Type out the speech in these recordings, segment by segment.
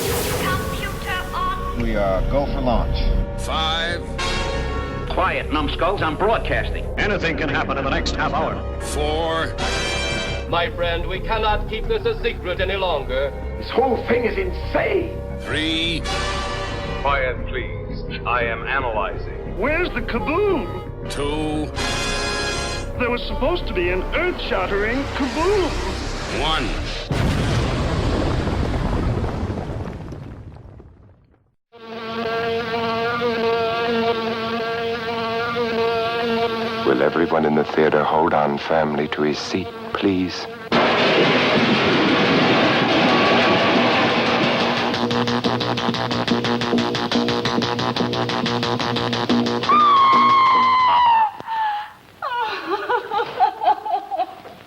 Computer on. We go for launch. 5. Quiet, numbskulls. I'm broadcasting. Anything can happen in the next half hour. 4. My friend, we cannot keep this a secret any longer. This whole thing is insane. 3. Quiet, please. I am analyzing. Where's the kaboom? 2. There was supposed to be an earth-shattering kaboom. 1. Will everyone in the theater hold on firmly to his seat, please?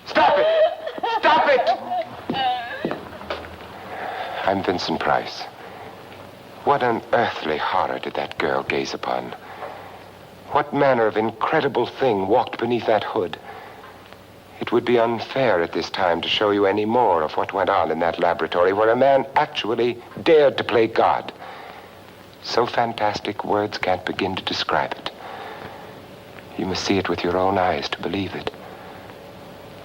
Stop it! Stop it! I'm Vincent Price. What unearthly horror did that girl gaze upon? What manner of incredible thing walked beneath that hood? It would be unfair at this time to show you any more of what went on in that laboratory where a man actually dared to play God. So fantastic, words can't begin to describe it. You must see it with your own eyes to believe it.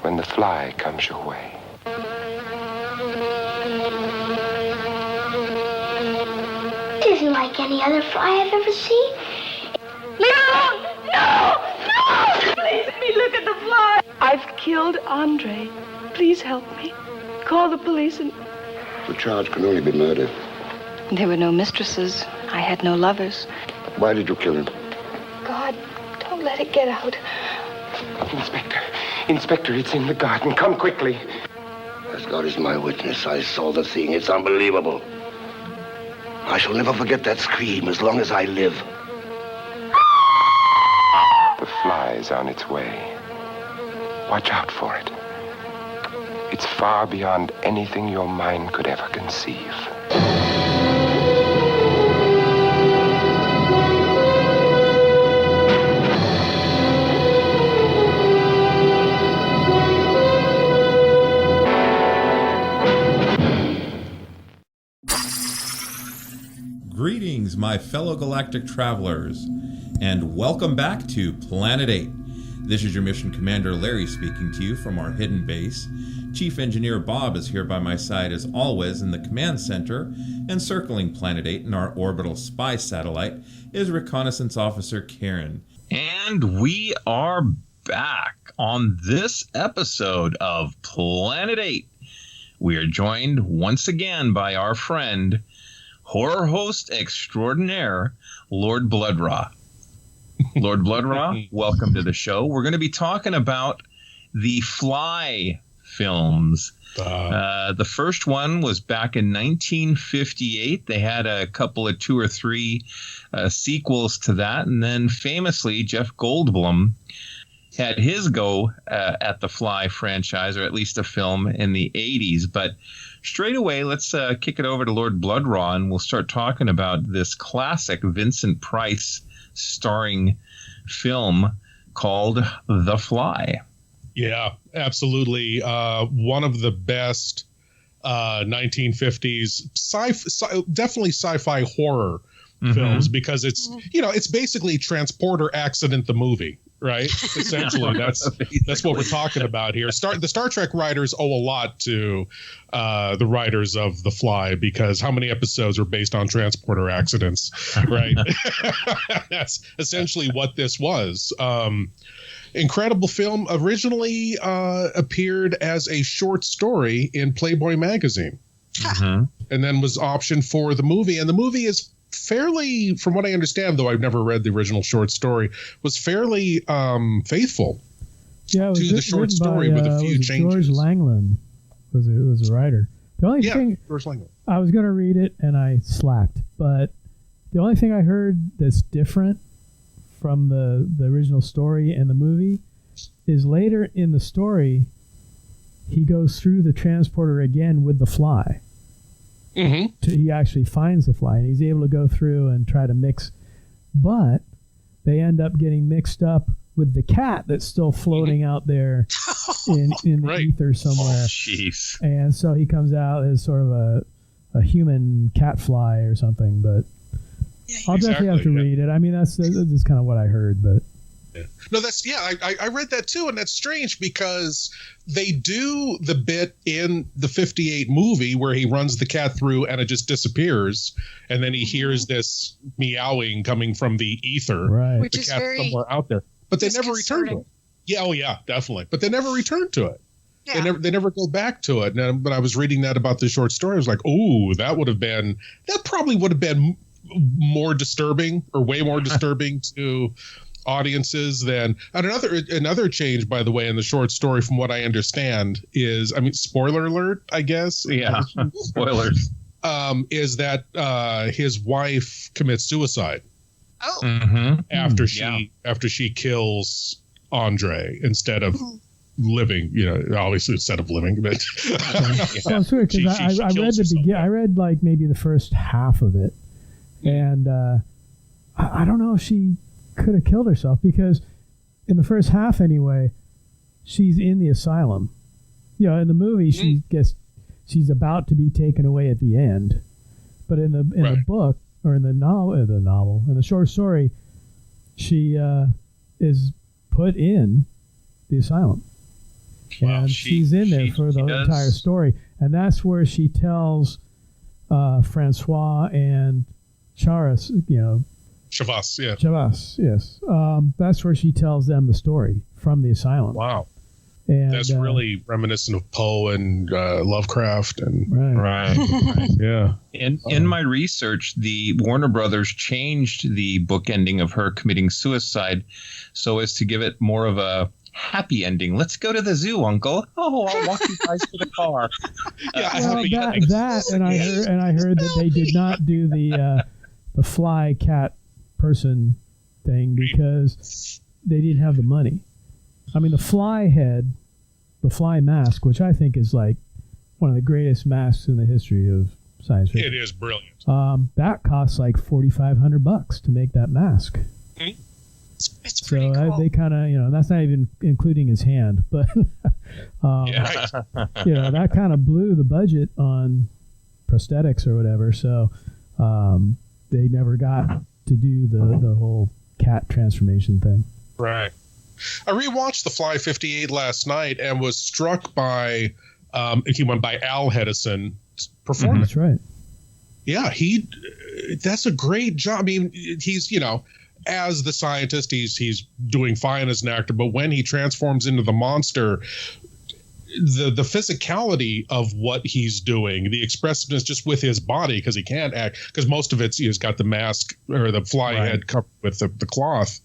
When the fly comes your way. It isn't like any other fly I've ever seen. Leave it alone! No! No! Please let me look at the fly! I've killed Andre. Please help me. Call the police and... The charge can only be murder. There were no mistresses. I had no lovers. Why did you kill him? God, don't let it get out. Inspector, it's in the garden. Come quickly. As God is my witness, I saw the thing. It's unbelievable. I shall never forget that scream as long as I live. The fly's on its way. Watch out for it. It's far beyond anything your mind could ever conceive. Greetings, my fellow galactic travelers, and welcome back to Planet 8. This is your mission commander Larry speaking to you from our hidden base. Chief Engineer Bob is here by my side as always in the command center, and circling Planet 8 in our orbital spy satellite is Reconnaissance Officer Karen. And we are back on this episode of Planet 8. We are joined once again by our friend, horror host extraordinaire, Lord Blood-Rah. Lord Blood-Rah, welcome to the show. We're going to be talking about the Fly films. The first one was back in 1958. They had a couple of 2 or 3 sequels to that. And then famously, Jeff Goldblum had his go at the Fly franchise, or at least a film in the 80s. But straight away, let's kick it over to Lord Blood-Rah, and we'll start talking about this classic Vincent Price starring film called The Fly. Yeah, absolutely. One of the best 1950s definitely sci-fi horror films, because it's, it's basically Transporter Accident the movie, right? Essentially, that's what we're talking about here. The Star Trek writers owe a lot to the writers of The Fly, because how many episodes are based on transporter accidents, right? That's essentially what this was. Incredible film. Originally appeared as a short story in Playboy magazine, and then was optioned for the movie. And the movie is fairly, from what I understand, though I've never read the original short story, was fairly faithful to the short story with a few changes. George Langland was a writer. The only thing, George Langland. I was going to read it and I slacked, but the only thing I heard that's different from the original story and the movie is later in the story, he goes through the transporter again with the fly. He actually finds the fly, and he's able to go through and try to mix, but they end up getting mixed up with the cat that's still floating out there in the ether somewhere. Jeez. And so he comes out as sort of a human cat fly or something. But I'll definitely have to read it. I mean, that's kind of what I heard, but. Yeah. No, I read that too, and that's strange because they do the bit in the 58 movie where he runs the cat through and it just disappears, and then he hears this meowing coming from the ether. Right. Which is cat's somewhere out there. But they never return to it. Yeah, oh yeah, definitely. But they never return to it. Yeah. They never go back to it. And when I was reading that about the short story, I was like, oh, that probably would have been more disturbing, or way more disturbing to audiences than. And another change, by the way, in the short story, from what I understand, is, I mean, spoiler alert, I guess. Yeah, spoilers. Is that his wife commits suicide? Oh. Mm-hmm. After she kills Andre instead of living, obviously instead of living, but well, it's weird because I read like maybe the first half of it, and I don't know if she could have killed herself, because in the first half anyway, she's in the asylum. In the movie, she's about to be taken away at the end, but in the book, or in the novel, in the short story, she is put in the asylum. Wow, and she's in there for the entire story, and that's where she tells Francois and Charas, Chavas, yeah. Chavas, yes. That's where she tells them the story from the asylum. Wow. And that's really reminiscent of Poe and Lovecraft. And right. Yeah. In my research, the Warner Brothers changed the book ending of her committing suicide so as to give it more of a happy ending. Let's go to the zoo, Uncle. Oh, I'll walk you guys to the car. And I heard that they did not do the fly cat person thing because they didn't have the money. I mean, the fly head, the fly mask, which I think is like one of the greatest masks in the history of science fiction. It is brilliant. That costs like $4,500 to make that mask. Mm-hmm. It's pretty cool. They kind of, that's not even including his hand, but that kind of blew the budget on prosthetics or whatever. So they never got to do the whole cat transformation thing. Right. I rewatched The Fly 58 last night and was struck by Al Hedison performance. That's right. Yeah, that's a great job. I mean, he's, as the scientist, he's doing fine as an actor, but when he transforms into the monster, the physicality of what he's doing, the expressiveness just with his body, because he can't act, because most of he's got the mask or the fly head covered with the cloth.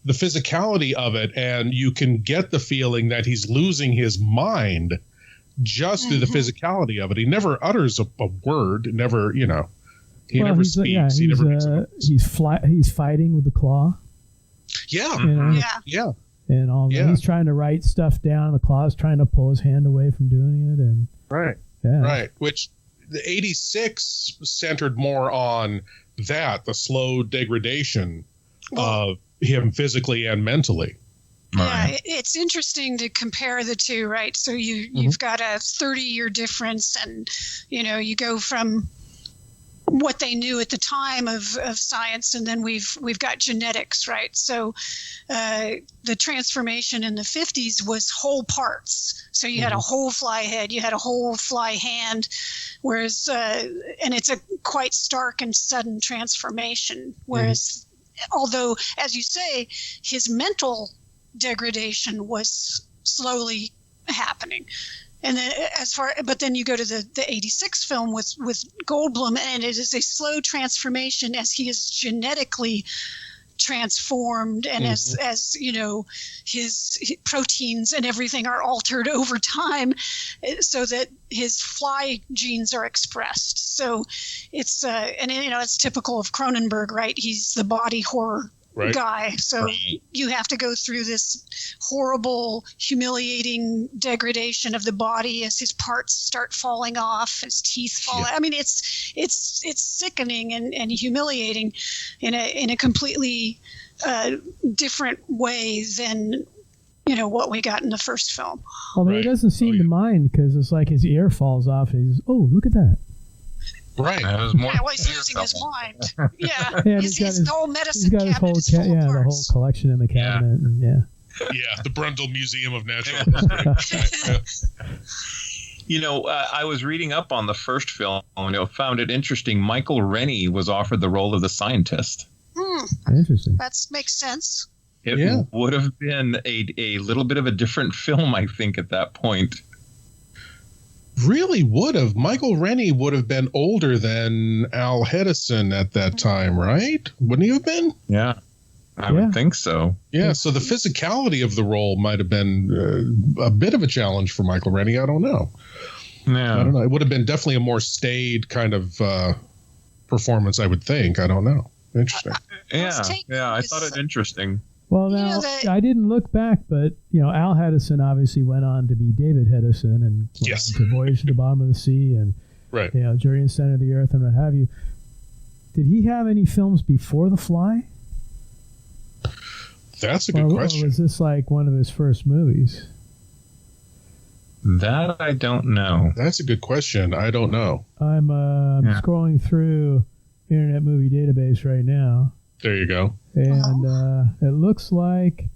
The physicality of it, and you can get the feeling that he's losing his mind just through the physicality of it. He never utters a word. Never, he never speaks. He's fighting with the claw. Yeah. Yeah. And all that. He's trying to write stuff down. The claw's trying to pull his hand away from doing it. And right. Which the 86 centered more on that, the slow degradation of him physically and mentally. Yeah, it's interesting to compare the two, right? So you've got a 30-year difference, and you go from what they knew at the time of science, and then we've got genetics, right? So the transformation in the 50s was whole parts. So you had a whole fly head, you had a whole fly hand, whereas and it's a quite stark and sudden transformation. Whereas although, as you say, his mental degradation was slowly happening. And then but then you go to the 86 film with Goldblum, and it is a slow transformation as he is genetically transformed, and as his proteins and everything are altered over time, so that his fly genes are expressed. So it's it's typical of Cronenberg, right? He's the body horror guy. So you have to go through this horrible, humiliating degradation of the body as his parts start falling off, his teeth fall out. I mean, it's sickening and humiliating in a completely different way than what we got in the first film. Although he doesn't seem to mind, because it's like his ear falls off and he's, oh, look at that. Right. It was more well, he's losing his mind. Yeah. Yeah, His whole medicine he's got his cabinet is full of the whole parts. collection in the cabinet. And Yeah, the Brundle Museum of Natural History. You know, I was reading up on the first film and I found it interesting. Michael Rennie was offered the role of the scientist. Interesting. That makes sense. It would have been a little bit of a different film, I think, at that point. Really would have. Michael Rennie would have been older than Al Hedison at that time, right? Wouldn't he have been? Yeah, I would think so. Yeah, so the physicality of the role might have been a bit of a challenge for Michael Rennie. I don't know. Yeah. I don't know. It would have been definitely a more staid kind of performance, I would think. I don't know. Interesting. Yeah, I thought it interesting. Well, now, I didn't look back, but, Al Hedison obviously went on to be David Hedison and went on to Voyage to the Bottom of the Sea and, Journey in the Center of the Earth and what have you. Did he have any films before The Fly? That's a good question. Or was this like one of his first movies? That I don't know. That's a good question. I don't know. I'm scrolling through Internet Movie Database right now. There you go. And it looks like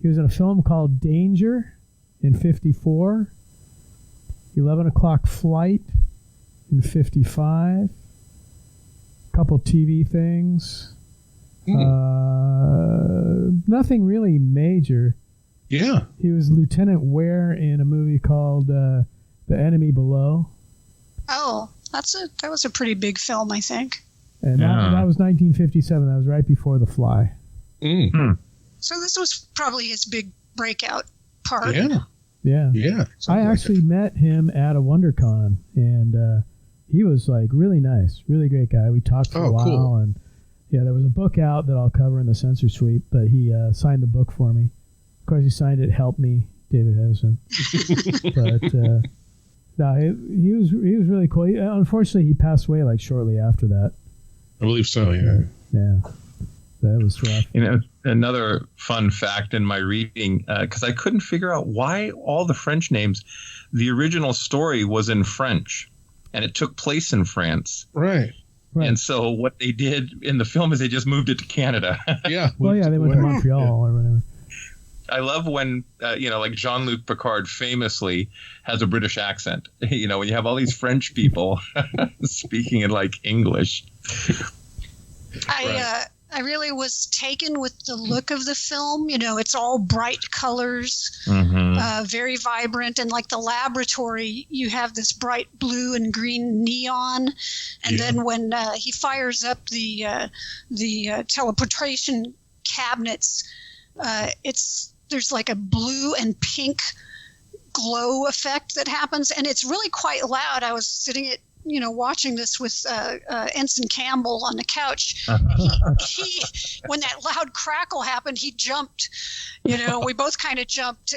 he was in a film called Danger in 54, 11 O'Clock Flight in 55, a couple TV things. Nothing really major. Yeah. He was Lieutenant Ware in a movie called The Enemy Below. Oh, that was a pretty big film, I think. And that was 1957. That was right before The Fly. So this was probably his big breakout part. Yeah. I actually met him at a WonderCon, and he was like really nice, really great guy. We talked for a while, and there was a book out that I'll cover in the censor sweep, but he signed the book for me. Of course, he signed it, "Help Me, David Hedison." But no, he was really cool. Unfortunately, he passed away like shortly after that. I believe so. Yeah. That was rough. Another fun fact in my reading, because I couldn't figure out why all the French names. The original story was in French, and it took place in France. Right. And so what they did in the film is they just moved it to Canada. Yeah. Well, they went to Montreal or whatever. I love when, like Jean-Luc Picard famously has a British accent. When you have all these French people speaking in like English. I really was taken with the look of the film. It's all bright colors, very vibrant. And like the laboratory, you have this bright blue and green neon. And then when he fires up the teleportation cabinets, there's like a blue and pink glow effect that happens. And it's really quite loud. I was sitting at watching this with Ensign Campbell on the couch. He when that loud crackle happened, he jumped. We both kind of jumped.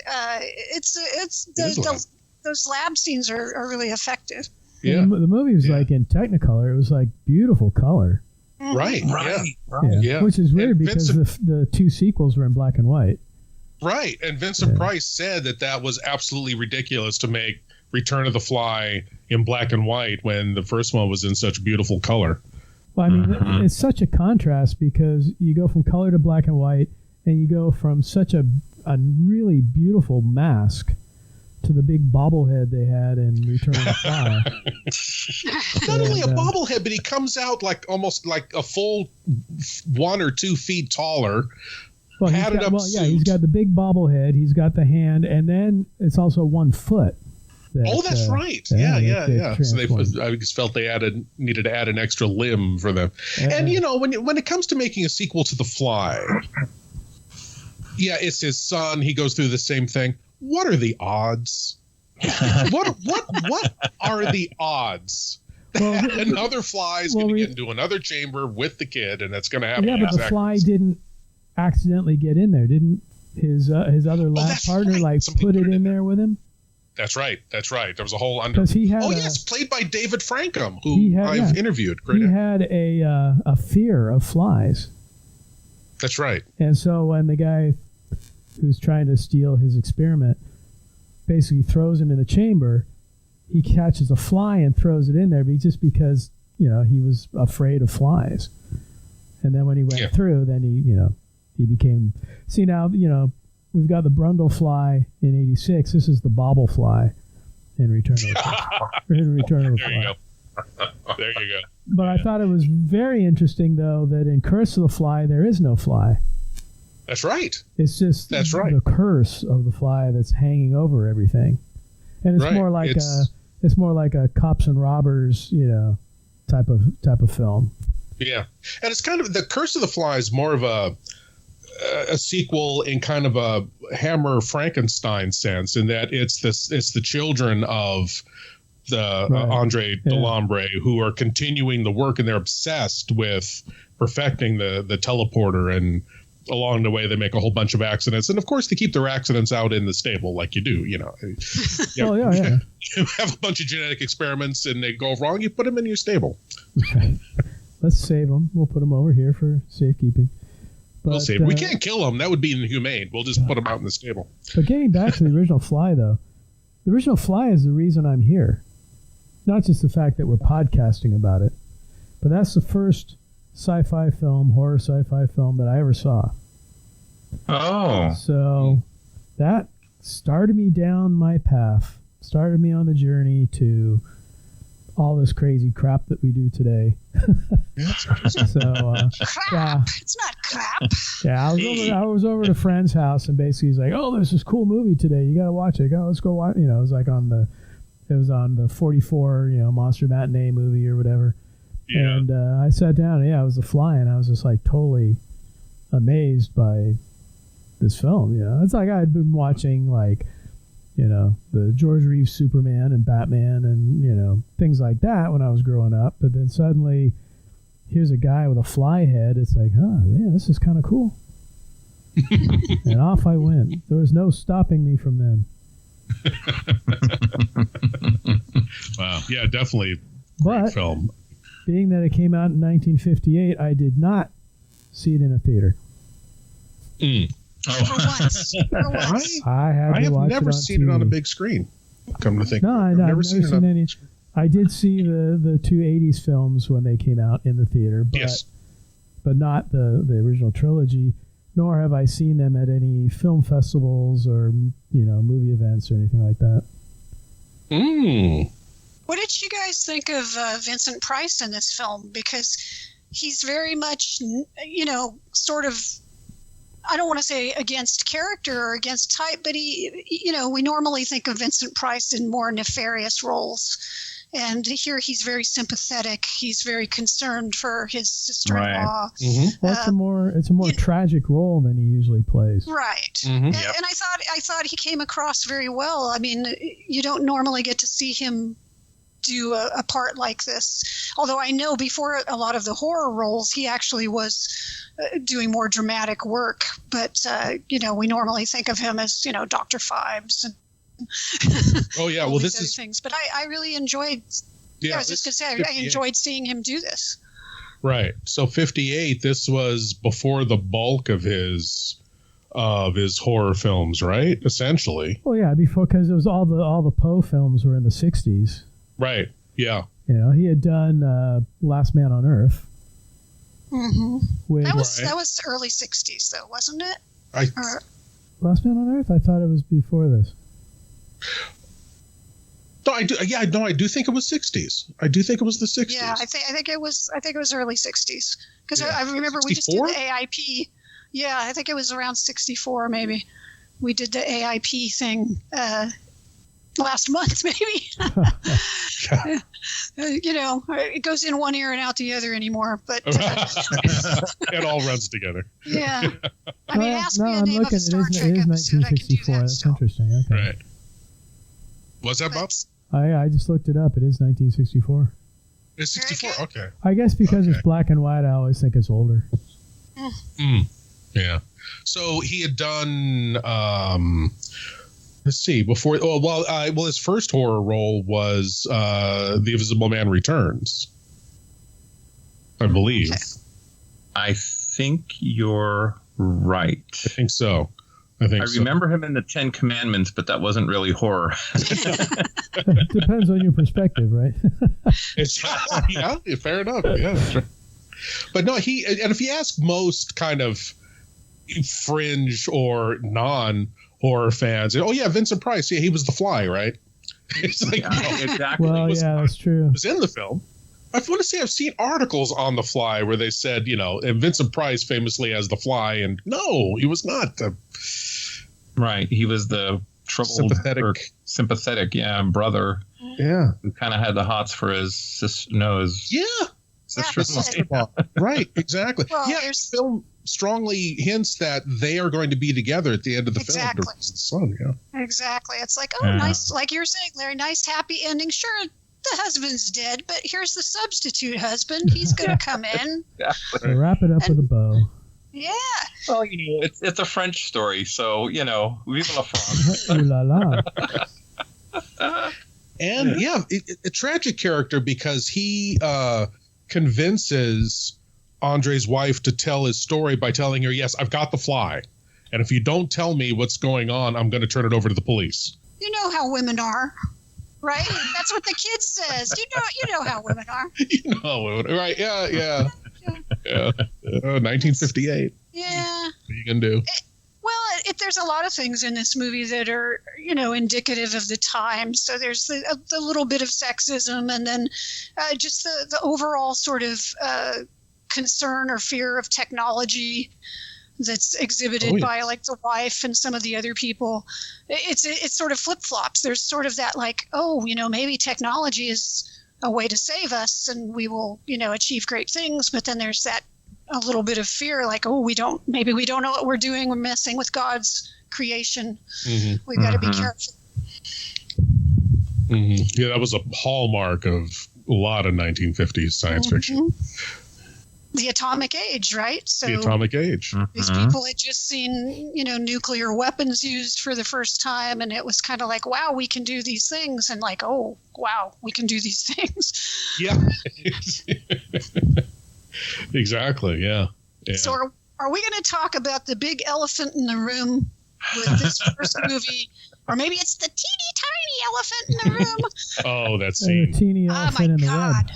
Those lab scenes are really effective. Yeah, the movie was like in Technicolor. It was like beautiful color. Right. Yeah. Which is weird because the two sequels were in black and white. Right, and Vincent Price said that was absolutely ridiculous to make Return of the Fly in black and white when the first one was in such beautiful color. Well, I mean, it's such a contrast because you go from color to black and white, and you go from such a really beautiful mask to the big bobblehead they had in Return of the Fly. Not only a bobblehead, but he comes out like almost like a full 1 or 2 feet taller. Well, he's got the big bobblehead, he's got the hand, and then it's also 1 foot. That's right. Yeah. So I just felt they needed to add an extra limb for them. And when it comes to making a sequel to The Fly, it's his son. He goes through the same thing. What are the odds? What are the odds? That another fly is going to get into another chamber with the kid, and that's going to happen. Yeah, but the fly didn't accidentally get in there. Didn't his other lab partner put it in there with him? That's right. There was a whole played by David Frankham, who I've interviewed. Great. He had a fear of flies. That's right. And so when the guy who's trying to steal his experiment basically throws him in the chamber, he catches a fly and throws it in there, but just because he was afraid of flies. And then when he went through, then he became. See now, we've got the Brundle fly in '86. This is the Bobble fly in Return of the Fly. There you go. There you go. But I thought it was very interesting, though, that in Curse of the Fly there is no fly. That's right. It's just the curse of the fly that's hanging over everything, and it's more like it's more like a cops and robbers, type of film. Yeah, and it's kind of the Curse of the Fly is more of a sequel in kind of a Hammer Frankenstein sense, in that it's the children of the Andre Delambre who are continuing the work, and they're obsessed with perfecting the teleporter, and along the way they make a whole bunch of accidents, and of course they keep their accidents out in the stable like you do. You have a bunch of genetic experiments and they go wrong, you put them in your stable. Okay. Let's save them. We'll put them over here for safekeeping. We'll save. We can't kill them. That would be inhumane. We'll just put them out in the stable. But getting back to the original Fly, though, the original Fly is the reason I'm here. Not just the fact that we're podcasting about it, but that's the first horror sci-fi film that I ever saw. Oh. So that started me down my path, started me on the journey to all this crazy crap that we do today. Crap. It's not crap. Yeah, I was over at a friend's house, and basically he's like, "Oh, there's this cool movie today. You got to watch it. Let's go watch." It was like on the 44, Monster Matinee movie or whatever. Yeah. And I sat down, and it was The Fly, and I was just like totally amazed by this film. It's like I had been watching the George Reeves Superman and Batman and things like that when I was growing up, but then suddenly here's a guy with a fly head. It's like, man, this is kind of cool. And off I went. There was no stopping me from then. Wow. Yeah, definitely great film. Being that it came out in 1958, I did not see it in a theater. For once. I have never seen it on a big screen. Come to think, I've never seen any. I did see the two 80s films when they came out in the theater, but not the original trilogy. Nor have I seen them at any film festivals or movie events or anything like that. What did you guys think of Vincent Price in this film? Because he's very much, sort of, I don't want to say against character or against type, but we normally think of Vincent Price in more nefarious roles. And here he's very sympathetic. He's very concerned for his sister-in-law. Right. Mm-hmm. Well, it's a more tragic role than he usually plays. Right. Mm-hmm. And I thought he came across very well. I mean, you don't normally get to see him do a part like this. Although I know before a lot of the horror roles, he actually was doing more dramatic work. But, we normally think of him as, Dr. Phibes and oh yeah, well this is things, but I really enjoyed. I was just gonna say I enjoyed seeing him do this. Right. So 58. This was before the bulk of his horror films, right? Essentially. Well, yeah, before, because it was all the Poe films were in the 60s. Right. Yeah. He had done Last Man on Earth. Mm-hmm. That was early 60s though, wasn't it? Last Man on Earth. I thought it was before this. No, I do. Yeah, no, I do think it was 60s. I do think it was the 60s. Yeah, I think it was early 60s because I remember 64? We just did the AIP. Yeah, I think it was around 64 maybe. We did the AIP thing last month maybe. It goes in one ear and out the other anymore, but it all runs together. Yeah. I mean, ask me a name of a Star Trek episode. I can do that. That's interesting. Okay. Right. What's that, Bob? I just looked it up. It is 1964. It's 64. Okay. I guess because it's black and white, I always think it's older. Yeah. So he had done. Let's see. Before. His first horror role was The Invisible Man Returns, I believe. Okay. I think you're right. I think so. I think I remember him in the 10 Commandments, but that wasn't really horror. Depends on your perspective, right? Yeah, fair enough. Yeah. But no, and if you ask most kind of fringe or non-horror fans, oh yeah, Vincent Price, yeah, he was the Fly, right? It's like, exactly. Well, yeah, that's true. He was in the film. I want to say I've seen articles on The Fly where they said, and Vincent Price famously as the Fly, and no, he was not. Right, he was the troubled, sympathetic, brother. Yeah, who kind of had the hots for his sister. No, his sister-in-law. Right, exactly. Well, the film strongly hints that they are going to be together at the end of the film. The son, Exactly. It's like, nice, like you're saying, Larry, nice, happy ending. Sure, the husband's dead, but here's the substitute husband. He's going to come in. So wrap it up with a bow. Yeah. Well, it's a French story, so, vive la France. Ooh la la. And, a tragic character because he convinces Andre's wife to tell his story by telling her, yes, I've got the Fly. And if you don't tell me what's going on, I'm going to turn it over to the police. You know how women are. Right? That's what the kid says. You know how women are. Right? Yeah. 1958. Yeah. What are you gonna do? There's a lot of things in this movie that are, indicative of the time. So there's the little bit of sexism, and then just the overall sort of concern or fear of technology that's exhibited by like the wife and some of the other people. It's sort of flip-flops. There's sort of that like, maybe technology is a way to save us and we will, achieve great things. But then there's that a little bit of fear, like, we don't know what we're doing. We're messing with God's creation. Mm-hmm. We got to be careful. Mm-hmm. Yeah, that was a hallmark of a lot of 1950s science fiction. The atomic age, right? So the atomic age. These people had just seen, nuclear weapons used for the first time, and it was kind of like, wow, we can do these things, and like, oh, wow, we can do these things. Yeah. Exactly. Yeah. So are we going to talk about the big elephant in the room with this first movie? Or maybe it's the teeny tiny elephant in the room. Oh, that scene. Teeny elephant in the web.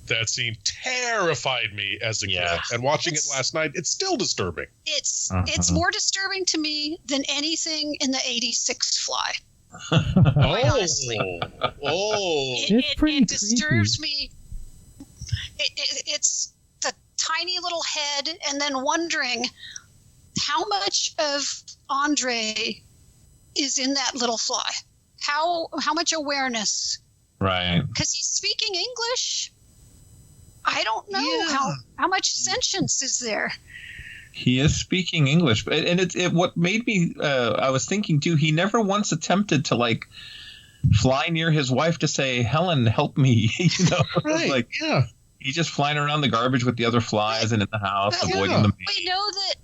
That scene terrified me as a kid, and watching it last night, it's still disturbing. It's more disturbing to me than anything in the 86 Fly. Quite honestly. It disturbs me. It's the tiny little head, and then wondering how much of Andre is in that little fly. How much awareness? Right. Because he's speaking English. I don't know how much sentience is there. He is speaking English, and what made me. I was thinking too. He never once attempted to like fly near his wife to say, "Helen, help me." Right? He's just flying around the garbage with the other flies and in the house, avoiding them. We know that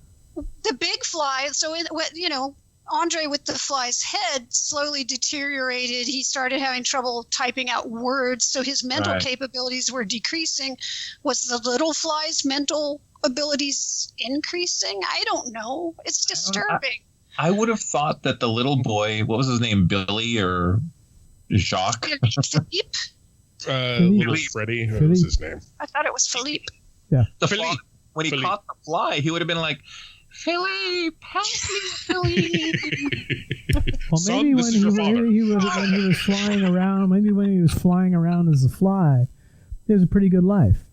the big fly. So Andre with the fly's head slowly deteriorated. He started having trouble typing out words, so his mental capabilities were decreasing. Was the little fly's mental abilities increasing? I don't know. It's disturbing. I would have thought that the little boy, what was his name, Billy or Jacques? Philippe? Little Freddie. What was his name? I thought it was Philippe. Yeah. When he caught the fly, he would have been like, Philippe, help me, Philippe. Well, maybe when he was flying around, as a fly, he has a pretty good life,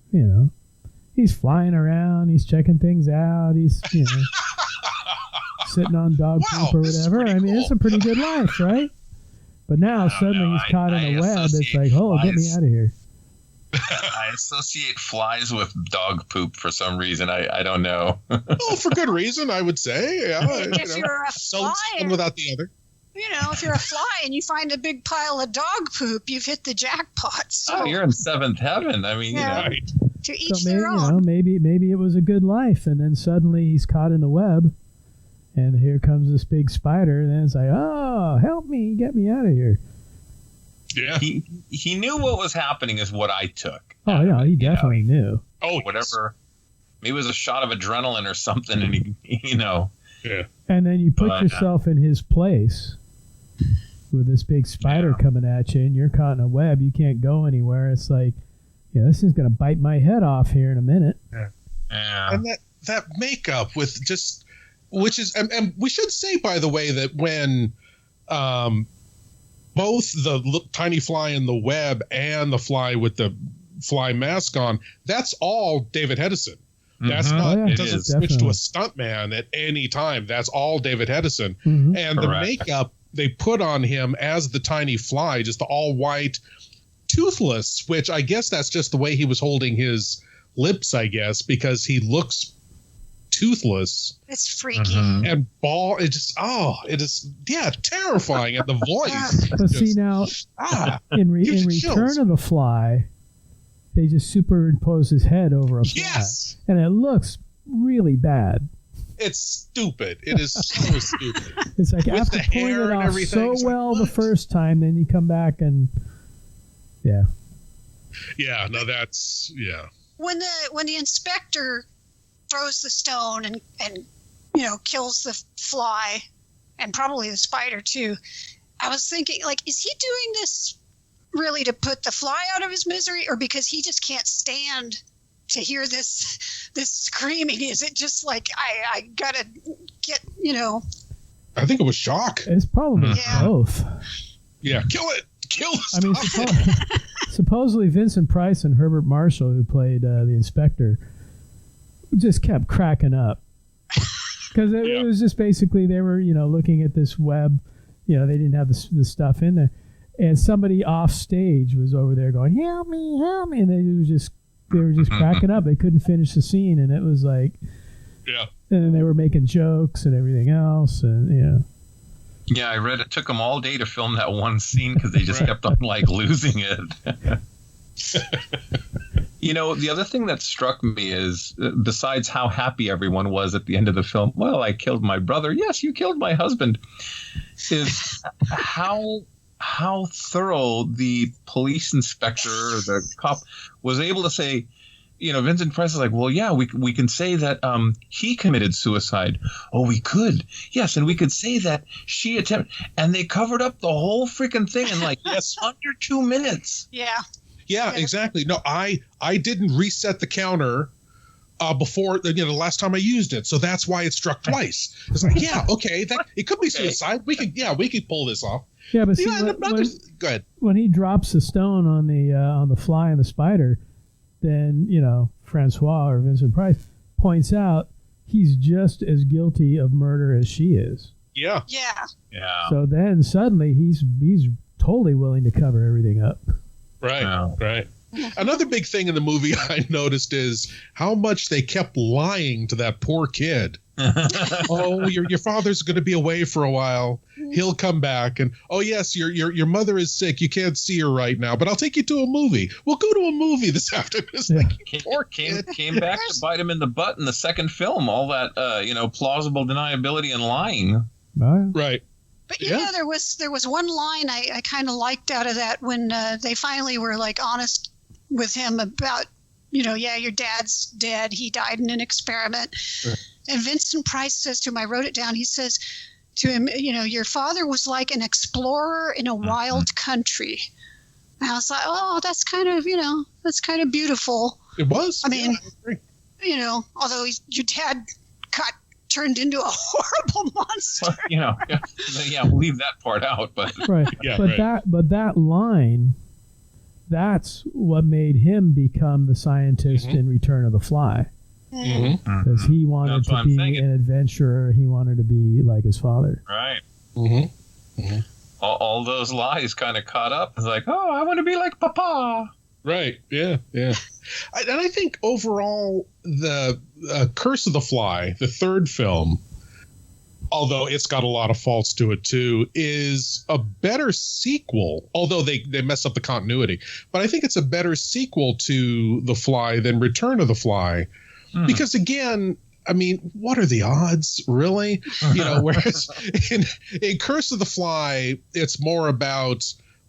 He's flying around, he's checking things out, he's, sitting on dog poop or whatever. I mean, it's a pretty good life, right? But now suddenly he's caught in a web. It's like, get me out of here. I associate flies with dog poop for some reason. I don't know. For good reason, I would say. Yeah, if you're a fly, one without the other. If you're a fly and you find a big pile of dog poop, you've hit the jackpot. So, you're in seventh heaven. I mean, to each their own. Maybe it was a good life, and then suddenly he's caught in the web, and here comes this big spider, and then it's like, oh, help me, get me out of here. Yeah. He knew what was happening is what I took. Oh, yeah, he definitely knew. Oh, whatever. Maybe it was a shot of adrenaline or something, and he Yeah. And then you put yourself in his place with this big spider coming at you, and you're caught in a web. You can't go anywhere. It's like, this is going to bite my head off here in a minute. Yeah. And that makeup with just, which is, and we should say, by the way, that when both the tiny fly in the web and the fly with the fly mask on, that's all David Hedison. That's not, it doesn't switch to a stuntman at any time. That's all David Hedison. And the makeup they put on him as the tiny fly, just the all white, toothless, which I guess that's just the way he was holding his lips, I guess, because he looks toothless. It's freaky. And it is terrifying. And the voice. But see now, in Return of the Fly, they just superimpose his head over a fly. Yes! And it looks really bad. It's stupid. It is so stupid. It's like with after pulling it off so well the first time, then you come back and Yeah, no, that's When the inspector throws the stone and kills the fly and probably the spider too, I was thinking, like, is he doing this really to put the fly out of his misery, or because he just can't stand to hear this screaming? Is it just like I gotta get I think it was shock. It's probably both. Yeah, kill it. Kill the supposedly Vincent Price and Herbert Marshall, who played the inspector, just kept cracking up because it was just basically they were looking at this web. They didn't have the stuff in there, and somebody off stage was over there going, "Help me, help me!" And they were just cracking up. They couldn't finish the scene, and it was like, and then they were making jokes and everything else, and Yeah, I read it took them all day to film that one scene because they just kept on losing it. The other thing that struck me is, besides how happy everyone was at the end of the film, well, I killed my brother. Yes, you killed my husband. Is how thorough the police inspector or the cop was able to say, Vincent Price is like, well, yeah, we can say that he committed suicide. Oh, we could. Yes, and we could say that she attempted. And they covered up the whole freaking thing in under 2 minutes. Yeah. Yeah, exactly. No, I didn't reset the counter before the last time I used it, so that's why it struck twice. It's like, okay, it could be suicide. We could pull this off. Yeah, but go ahead. When he drops the stone on the fly and the spider, then Francois or Vincent Price points out he's just as guilty of murder as she is. Yeah. So then suddenly he's totally willing to cover everything up. Right. Another big thing in the movie I noticed is how much they kept lying to that poor kid. Oh, your father's going to be away for a while. He'll come back, and oh yes, your mother is sick. You can't see her right now, but I'll take you to a movie. We'll go to a movie this afternoon. Poor kid came back to bite him in the butt in the second film. All that plausible deniability and lying. Right. But there was one line I kind of liked out of that when they finally were honest with him about your dad's dead. He died in an experiment. Right. And Vincent Price says to him, I wrote it down. He says to him, your father was like an explorer in a wild country. And I was like, oh, that's kind of beautiful. It was. I mean, although your dad got turned into a horrible monster. We'll leave that part out. But right. But that line, that's what made him become the scientist in Return of the Fly. Because he wanted to be an adventurer. He wanted to be like his father. Right. All those lies kind of caught up. It's like, oh, I want to be like Papa. Right. Yeah. And I think overall, the Curse of the Fly, the third film, although it's got a lot of faults to it too, is a better sequel. Although they mess up the continuity, but I think it's a better sequel to The Fly than Return of the Fly. Because again, I mean, what are the odds, really? Whereas in Curse of the Fly, it's more about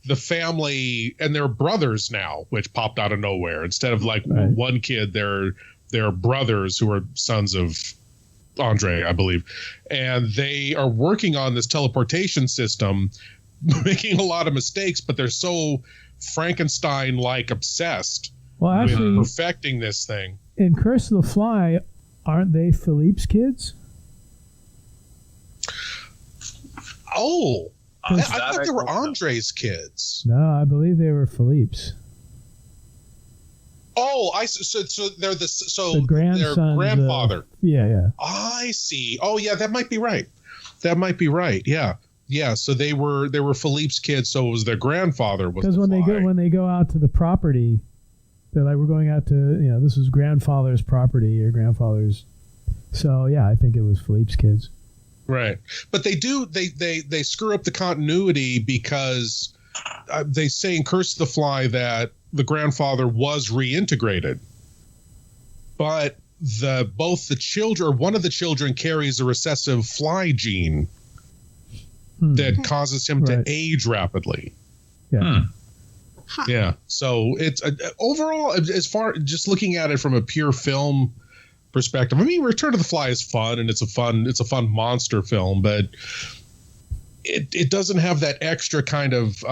the family and their brothers now, which popped out of nowhere. Instead of one kid, they're brothers who are sons of Andre, I believe. And they are working on this teleportation system, making a lot of mistakes, but they're so Frankenstein-like obsessed with perfecting this thing. In Curse of the Fly, aren't they Philippe's kids? Oh, I thought they were Andre's kids. No, I believe they were Philippe's. Oh, so they're the their grandfather. Yeah. I see. Oh, yeah, that might be right. Yeah. So they were Philippe's kids. So it was their grandfather. Because when they go out to the property, they're like, we're going out to this is grandfather's property or grandfather's. So yeah, I think it was Philippe's kids. Right, but they screw up the continuity because they say in Curse of the Fly that the grandfather was reintegrated, but one of the children carries a recessive fly gene that causes him to age rapidly. Yeah. Yeah. So it's overall, as far just looking at it from a pure film perspective, I mean, Return of the Fly is fun and it's a fun monster film, but it doesn't have that extra kind of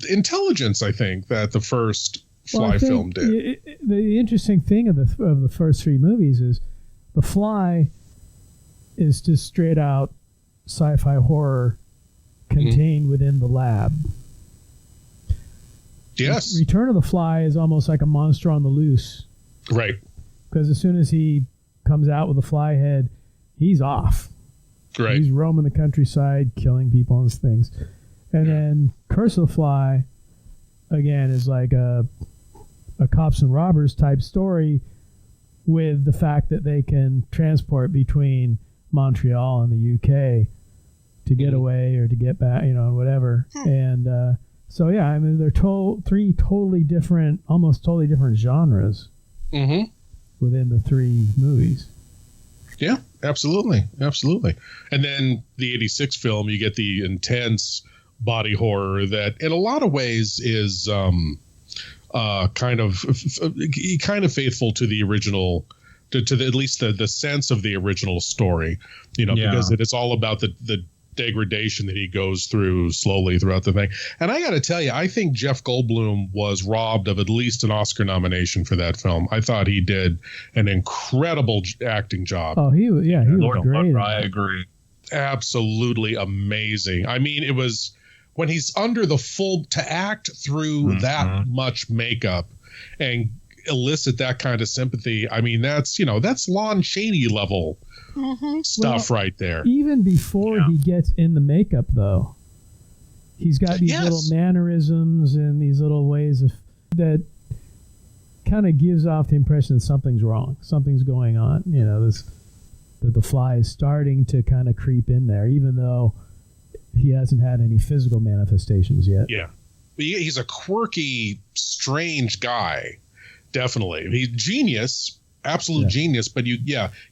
intelligence, I think, that the first Fly film did. The interesting thing of the first three movies is the Fly is just straight out sci-fi horror contained within the lab. Yes. Return of the Fly is almost like a monster on the loose. Right. Because as soon as he comes out with a fly head, he's off. Right. He's roaming the countryside, killing people and things. And then Curse of the Fly, again, is like a cops and robbers type story with the fact that they can transport between Montreal and the UK to get away or to get back, whatever. And so, yeah, I mean, they're three almost totally different genres within the three movies. Yeah, absolutely. And then the 86 film, you get the intense body horror that in a lot of ways is kind of faithful to the original, to at least the sense of the original story, because it is all about the degradation that he goes through slowly throughout the thing. And I got to tell you, I think Jeff Goldblum was robbed of at least an Oscar nomination for that film. I thought he did an incredible acting job. Oh, he was great. I agree. Absolutely amazing. I mean, it was when he's under the full to act through that much makeup and elicit that kind of sympathy. I mean, that's Lon Chaney level stuff right there. Even before he gets in the makeup, though, he's got these little mannerisms and these little ways that kind of gives off the impression that something's wrong, something's going on. That the fly is starting to kind of creep in there, even though he hasn't had any physical manifestations yet. Yeah, he's a quirky, strange guy. Definitely, he's genius. Absolute genius, but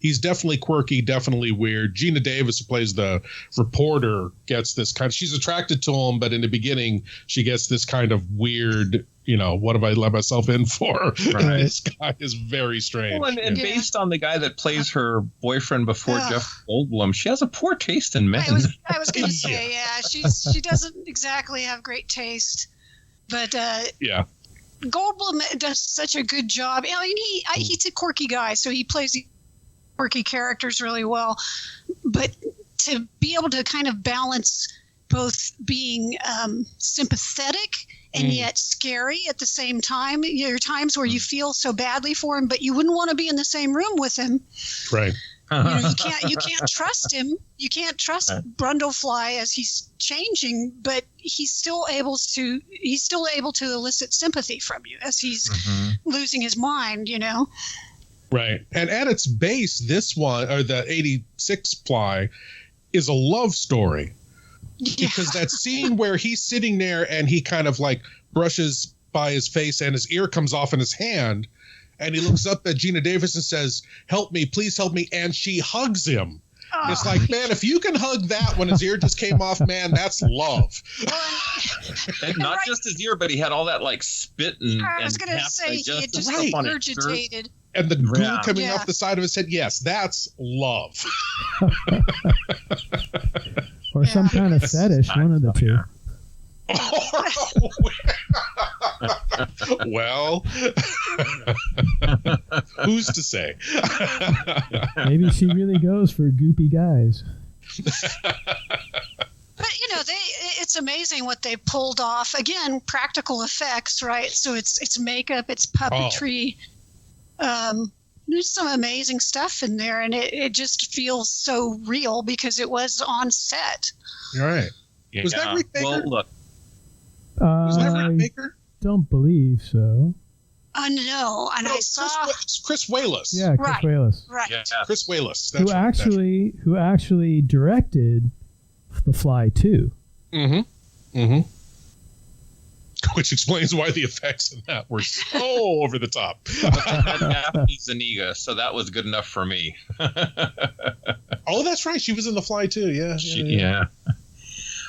he's definitely quirky, definitely weird. Gina Davis, who plays the reporter, gets this she's attracted to him, but in the beginning she gets this kind of weird, what have I let myself in for? Right. This guy is very strange. Well, and based on the guy that plays her boyfriend before Jeff Goldblum, she has a poor taste in men. I was going to say, she doesn't exactly have great taste, but Goldblum does such a good job. I mean, he's a quirky guy, so he plays quirky characters really well. But to be able to kind of balance both being sympathetic and yet scary at the same time. There are times where you feel so badly for him, but you wouldn't want to be in the same room with him. Right. You can't trust him. You can't trust Brundlefly as he's changing, but he's still able to elicit sympathy from you as he's losing his mind, Right. And at its base, this one, or the 86 Fly, is a love story. Yeah. Because that scene where he's sitting there and he kind of like brushes by his face and his ear comes off in his hand, and he looks up at Gina Davis and says, "Help me, please help me," and she hugs him. Oh. It's like, man, if you can hug that when his ear just came off, man, that's love. And not just his ear, but he had all that like spit and I was going to say he had just regurgitated and the ghoul coming off the side of his head. Yes, that's love. Or some kind of fetish, one of the two. Well, who's to say? Maybe she really goes for goopy guys. But it's amazing what they pulled off. Again, practical effects, right? So it's makeup, it's puppetry. There's some amazing stuff in there, and it just feels so real because it was on set. Right. Yeah. Was that Rick Baker? Well, look. Was that Rick Baker? Don't believe so. No, and I saw Chris Walas. Yeah, Chris Walas. Right. Yeah. Chris Walas. Who actually directed The Fly 2. Which explains why the effects in that were so over the top. Daphne Zuniga, so that was good enough for me. Oh, that's right. She was in The Fly too. Yeah.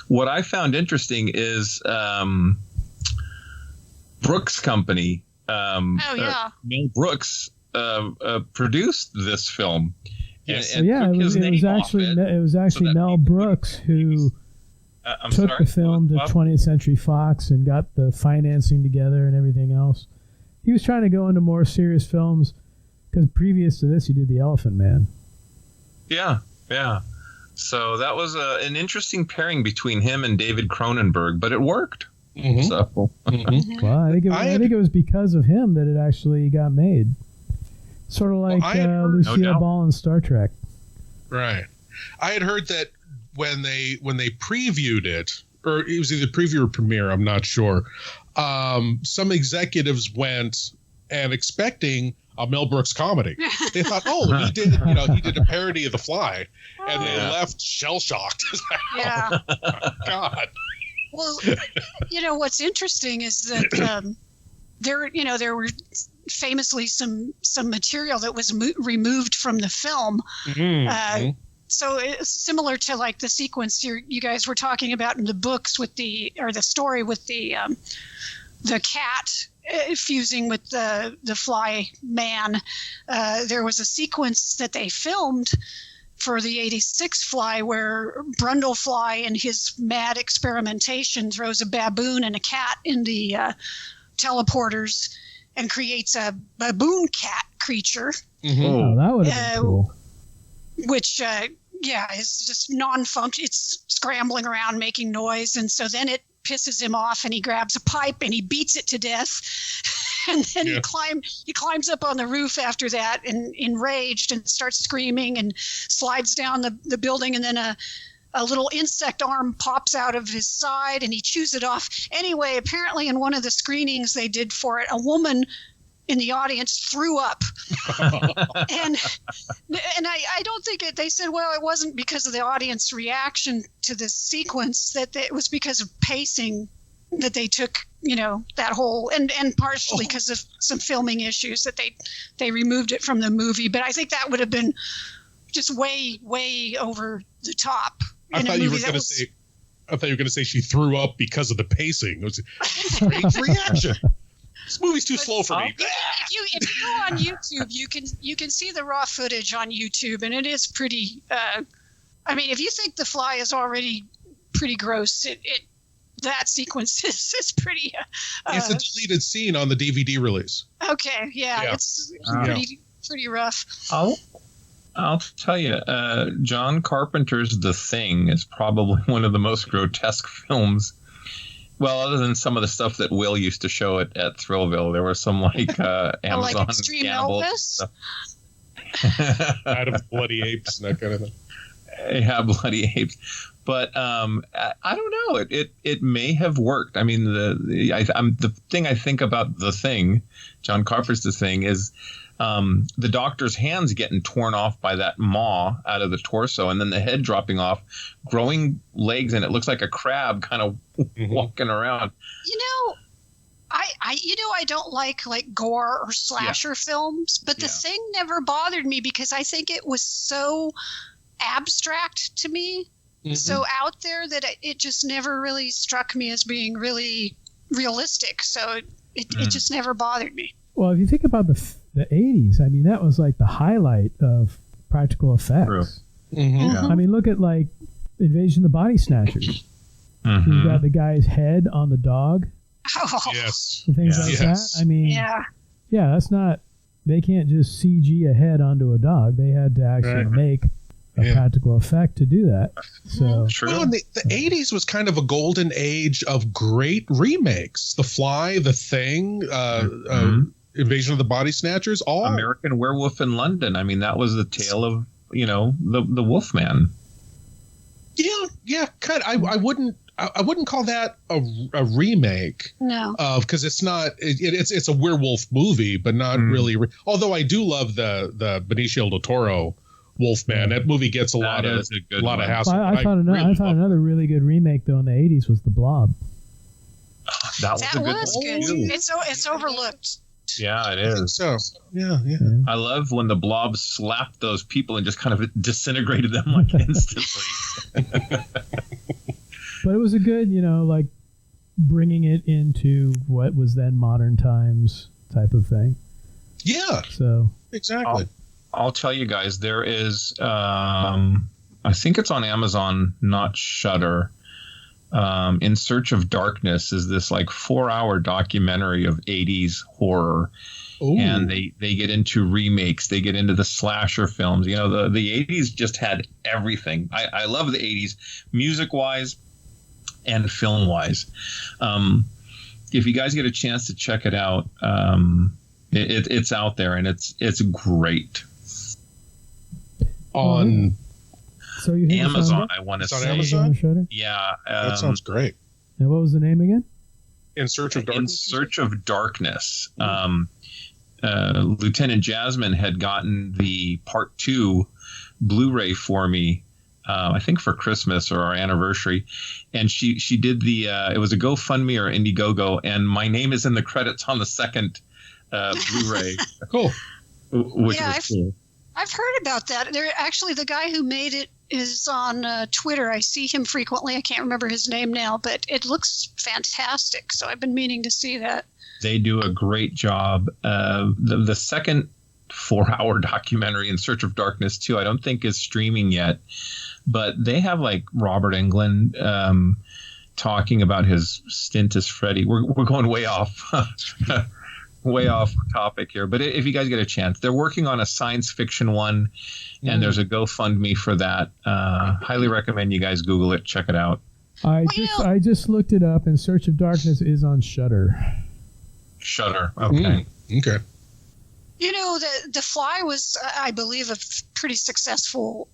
What I found interesting is Brooks Company. Mel Brooks produced this film. Yes. It was actually Mel Brooks who took the film to 20th Century Fox and got the financing together and everything else. He was trying to go into more serious films because previous to this, he did The Elephant Man. Yeah. So that was an interesting pairing between him and David Cronenberg, but it worked. So. Well, I think it was because of him that it actually got made. Sort of like Lucille Ball in Star Trek. Right. I had heard that when they previewed it, or it was either preview or premiere, I'm not sure. Some executives went and expecting a Mel Brooks comedy. They thought, he did a parody of The Fly, and they left shell shocked. Yeah. Oh, God. Well, what's interesting is that there were famously some material that was removed from the film. So it's similar to like the sequence you guys were talking about in the books with the story with the cat fusing with the fly man. There was a sequence that they filmed for the 86 Fly where Brundlefly in his mad experimentation throws a baboon and a cat in the teleporters and creates a baboon cat creature. Oh, that would have been cool. Which is just non-function. It's scrambling around making noise, and so then it pisses him off, and he grabs a pipe and he beats it to death, and then he climbs up on the roof after that, and enraged, and starts screaming and slides down the building, and then a little insect arm pops out of his side, and he chews it off. Anyway, apparently in one of the screenings they did for it, a woman in the audience threw up. and I don't think they said, well, it wasn't because of the audience reaction to this sequence, that it was because of pacing that they took, that whole, and partially because of some filming issues that they removed it from the movie. But I think that would have been just way, way over the top. I thought you were going to say she threw up because of the pacing. It was a strange reaction. This movie's too slow for me. If you go on YouTube, you can see the raw footage on YouTube, and it is pretty. If you think The Fly is already pretty gross, that sequence is pretty. It's a deleted scene on the DVD release. Okay, it's pretty rough. I'll tell you, John Carpenter's The Thing is probably one of the most grotesque films. Well, other than some of the stuff that Will used to show at Thrillville, there were some like Amazon like Extreme Elvis, out of Bloody Apes and that kind of thing. Yeah, Bloody Apes. But I don't know. It may have worked. I mean, the thing I think about The Thing, John Carpenter's The Thing, is the doctor's hands getting torn off by that maw out of the torso, and then the head dropping off, growing legs, and it looks like a crab kind of walking around. I don't like gore or slasher films, but The Thing never bothered me because I think it was so abstract to me, so out there, that it just never really struck me as being really realistic. So it just never bothered me. Well, if you think about the 80s, I mean, that was like the highlight of practical effects. True. Mm-hmm. I mean, look at like Invasion of the Body Snatchers. Mm-hmm. You got the guy's head on the dog. Oh. Yes. Things like that. I mean, yeah, that's not, they can't just CG a head onto a dog. They had to actually make a practical effect to do that. So, well, the 80s was kind of a golden age of great remakes. The Fly, The Thing, Invasion of the Body Snatchers, all American Werewolf in London. I mean, that was the tale of, you know, the Wolfman. Yeah, kind of. I wouldn't call that a remake. No, because it's not. It's a werewolf movie, but not really. Although I do love the Benicio del Toro Wolfman. That movie gets a lot of hassle. I found another really good remake though in the 80s was The Blob. That was good. It's overlooked. Yeah, it is. So, yeah. I love when the Blob slapped those people and just kind of disintegrated them like instantly. But it was a good, like bringing it into what was then modern times type of thing. Yeah. So exactly. I'll tell you guys, there is, I think it's on Amazon, not Shudder. In Search of Darkness is this like 4-hour documentary of 80s horror. Ooh. And they get into remakes. They get into the slasher films. You know, the 80s just had everything. I love the 80s music-wise and film-wise. If you guys get a chance to check it out, it's out there and it's great. On so you Amazon, I want to say. Amazon? Yeah. That sounds great. And what was the name again? In Search of Darkness? In Search of Darkness. Lieutenant Jasmine had gotten the Part 2 Blu-ray for me, I think for Christmas or our anniversary. And she did it was a GoFundMe or Indiegogo, and my name is in the credits on the second Blu-ray. Cool. Which was cool. I've heard about that. Actually, the guy who made it is on Twitter. I see him frequently. I can't remember his name now, but it looks fantastic. So I've been meaning to see that. They do a great job. The second 4-hour documentary, In Search of Darkness 2, I don't think is streaming yet, but they have like Robert Englund talking about his stint as Freddy. We're going way off. Way off topic here, but if you guys get a chance, they're working on a science fiction one, and there's a GoFundMe for that. Highly recommend you guys Google it, check it out. I just looked it up, and Search of Darkness is on Shudder. Shudder, okay. Okay. You know, the Fly was, I believe, a pretty successful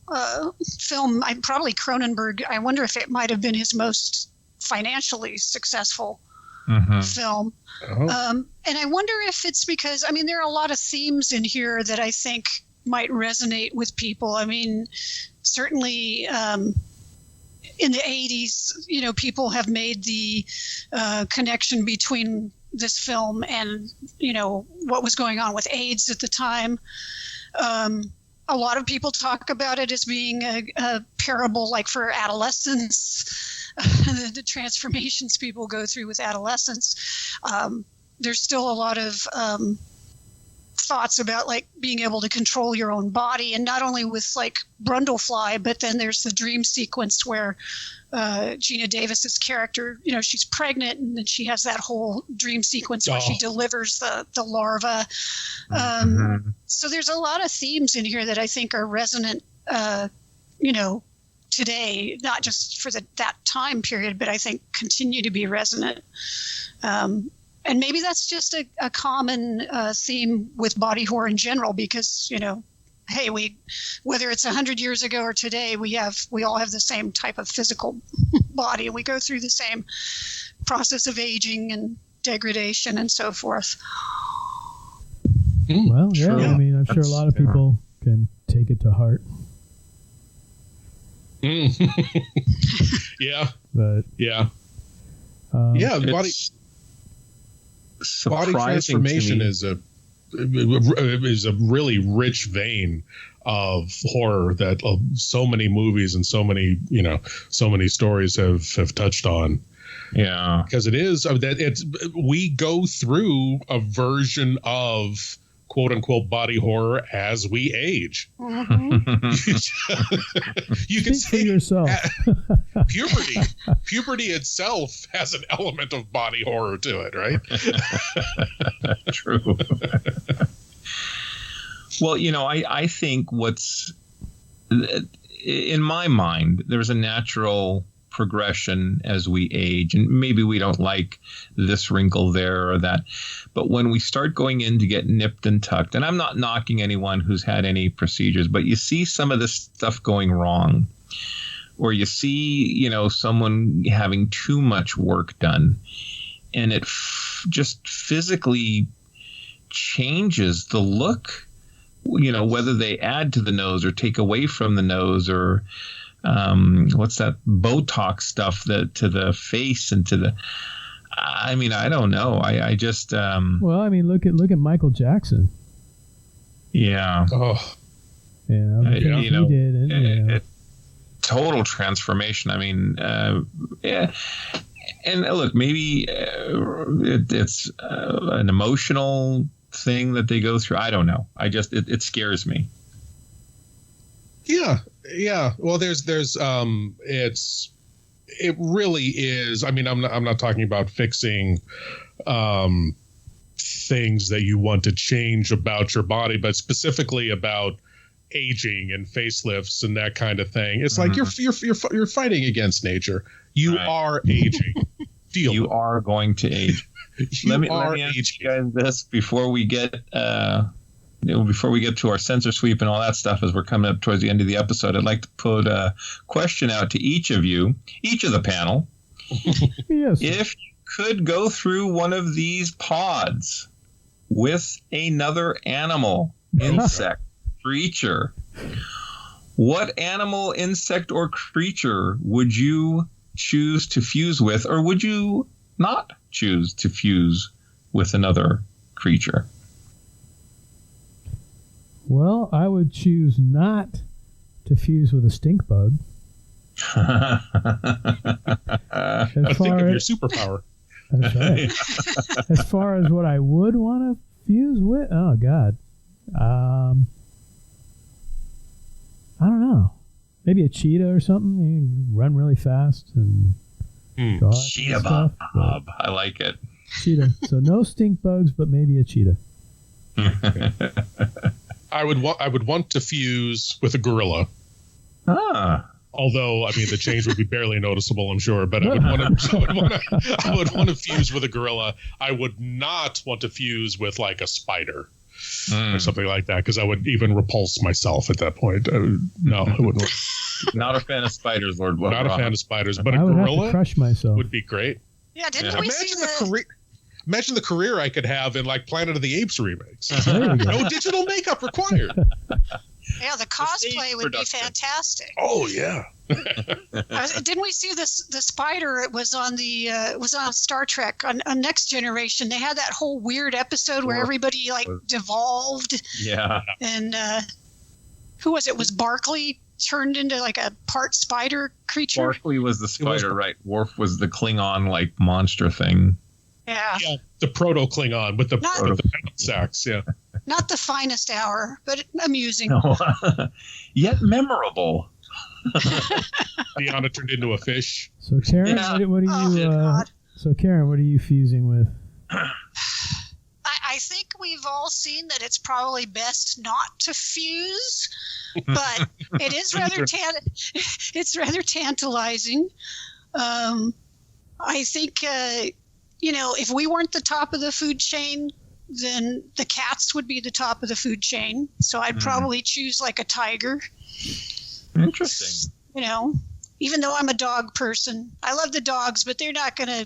film. Probably Cronenberg. I wonder if it might have been his most financially successful film. And I wonder if it's because, I mean, there are a lot of themes in here that I think might resonate with people. I mean, certainly in the 80s, people have made the connection between this film and, what was going on with AIDS at the time. A lot of people talk about it as being a parable like for adolescents. The transformations people go through with adolescence. There's still a lot of thoughts about like being able to control your own body, and not only with like Brundlefly, but then there's the dream sequence where Gina Davis's character, she's pregnant, and then she has that whole dream sequence where she delivers the larva. So there's a lot of themes in here that I think are resonant, today, not just for that time period, but I think continue to be resonant. And maybe that's just a common theme with body horror in general, because, hey, whether it's 100 years ago or today, we all have the same type of physical body. We go through the same process of aging and degradation and so forth. Well, yeah, I mean, I'm sure a lot of people can take it to heart. Yeah. But body transformation is a really rich vein of horror that so many movies and so many stories have touched on. Yeah, because it is that we go through a version of quote-unquote body horror as we age. You can say yourself. Puberty itself has an element of body horror to it, right? True. Well, I think what's in my mind, there's a natural progression as we age, and maybe we don't like this wrinkle there or that, but when we start going in to get nipped and tucked, and I'm not knocking anyone who's had any procedures, but you see some of this stuff going wrong, or you see someone having too much work done, and it just physically changes the look, whether they add to the nose or take away from the nose, or what's that Botox stuff to the face and to the. I mean, I don't know. I just. Well, I mean, look at Michael Jackson. Yeah. Oh. Yeah. He did. Total transformation. I mean, yeah. And look, maybe it's an emotional thing that they go through. I don't know. It scares me. Yeah. Well, it really is. I mean, I'm not talking about fixing things that you want to change about your body, but specifically about aging and facelifts and that kind of thing. It's like you're fighting against nature. You are aging. You are going to age. Let me ask you guys this before we get to our censor sweep and all that stuff, as we're coming up towards the end of the episode. I'd like to put a question out to each of you, each of the panel. Yes. If you could go through one of these pods with another animal, insect, creature, what animal, insect, or creature would you choose to fuse with, or would you not choose to fuse with another creature? Well, I would choose not to fuse with a stink bug. Think of your superpower. That's right. As far as what I would want to fuse with, oh God, I don't know. Maybe a cheetah or something. You run really fast and cheetah stuff, Bob. I like it. Cheetah. So no stink bugs, but maybe a cheetah. I would want to fuse with a gorilla. Although, I mean, the change would be barely noticeable, I'm sure. But I would want to fuse with a gorilla. I would not want to fuse with like a spider or something like that, because I would even repulse myself at that point. No, I wouldn't. Not a fan of spiders, Lord. Not a fan of spiders, but I a would gorilla have to crush myself. would be great. Yeah, didn't we see Imagine the career I could have in like Planet of the Apes remakes. No digital makeup required. Yeah, the cosplay would be fantastic. Oh yeah. Didn't we see the spider? It was on Star Trek on Next Generation. They had that whole weird episode where everybody devolved. Yeah. And who was it? Was Barkley turned into like a part spider creature? Barkley was the spider, right? Worf was the Klingon monster thing. Yeah, the proto-Klingon with the penalty sacks, yeah. Not the finest hour, but amusing. No. Yet memorable. Deanna turned into a fish. So Karen, what are you? So Karen, what are you fusing with? I think we've all seen that it's probably best not to fuse, but it is rather tantalizing. I think. If we weren't the top of the food chain, then the cats would be the top of the food chain. So I'd probably choose like a tiger. Interesting. Even though I'm a dog person, I love the dogs, but they're not gonna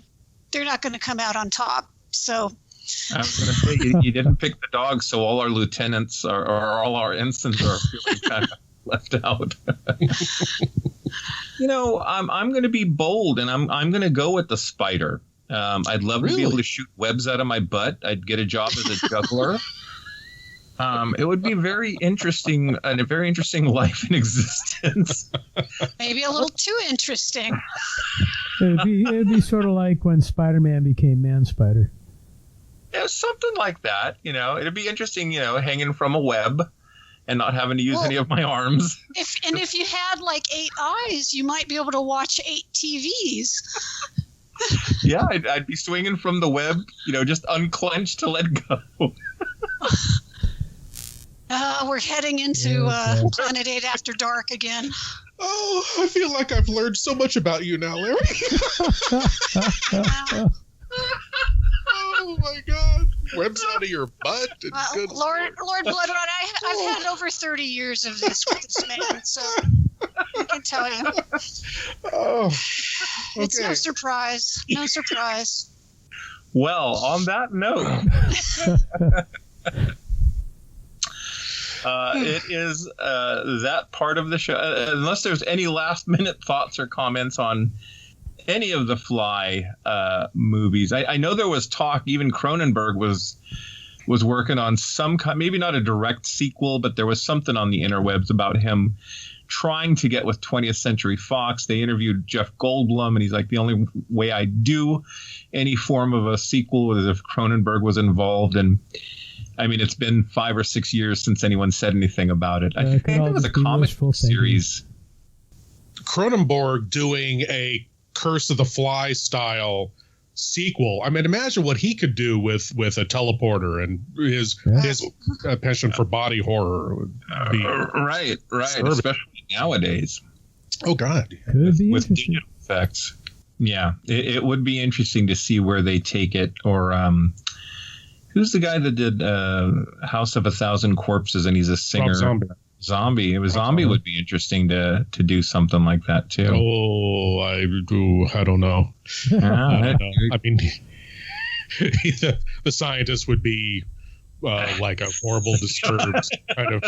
come out on top. So I was going to say you didn't pick the dogs, so all our lieutenants or all our ensigns are feeling kind of left out. I'm going to be bold, and I'm going to go with the spider. I'd love to be able to shoot webs out of my butt. I'd get a job as a juggler. It would be very interesting, and a very interesting life in existence. Maybe a little too interesting. It'd be sort of like when Spider-Man became Man-Spider. Yeah, something like that. It'd be interesting, hanging from a web and not having to use any of my arms. If you had like 8 eyes, you might be able to watch 8 TVs. Yeah, I'd be swinging from the web, just unclenched to let go. We're heading into Planet 8 After Dark again. Oh, I feel like I've learned so much about you now, Larry. Oh my God! Webs out of your butt. And Lord Blood-Rah, I've had over 30 years of this with this man, so I can tell you. Oh, okay. It's no surprise. No surprise. Well, on that note, it is that part of the show. Unless there's any last-minute thoughts or comments on any of the Fly movies. I know there was talk, even Cronenberg was working on some kind, maybe not a direct sequel, but there was something on the interwebs about him trying to get with 20th Century Fox. They interviewed Jeff Goldblum, and he's like, the only way I do any form of a sequel is if Cronenberg was involved. And I mean, it's been 5 or 6 years since anyone said anything about it. I think it was a comic book series. Cronenberg doing a Curse of the Fly style sequel. I mean, imagine what he could do with a teleporter and his penchant for body horror would be right, especially nowadays. Oh God, could be with digital effects. Yeah, it would be interesting to see where they take it. Or who's the guy that did House of a Thousand Corpses, and he's a singer? Zombie. Zombie would be interesting to do something like that too. Oh, I don't know. I mean, the scientist would be like a horrible, disturbed kind of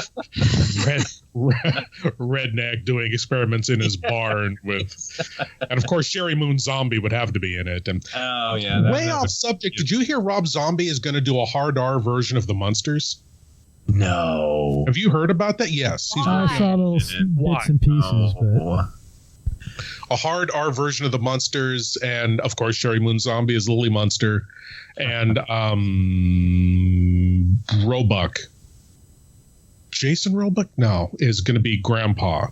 redneck doing experiments in his barn and of course Sherry Moon Zombie would have to be in it. And way off subject. Did you hear Rob Zombie is going to do a hard R version of the Munsters? No. Have you heard about that? Yes. I saw little bits and pieces, but a hard R version of the Munsters, and of course Sherry Moon Zombie is Lily Munster, and Roebuck. Jason Roebuck? No, is going to be Grandpa.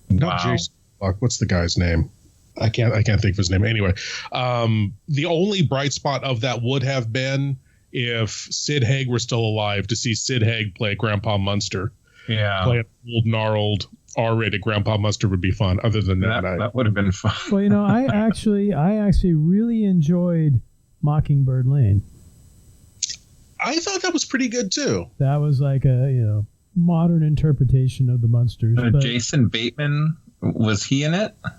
Not Jason Roebuck. What's the guy's name? I can't think of his name. Anyway, the only bright spot of that would have been if Sid Haig were still alive, to see Sid Haig play Grandpa Munster. Yeah. Play an old, gnarled, R-rated Grandpa Munster would be fun. Other than that would have been fun. Well, I actually really enjoyed Mockingbird Lane. I thought that was pretty good too. That was like a modern interpretation of the Munsters. Jason Bateman, was he in it? I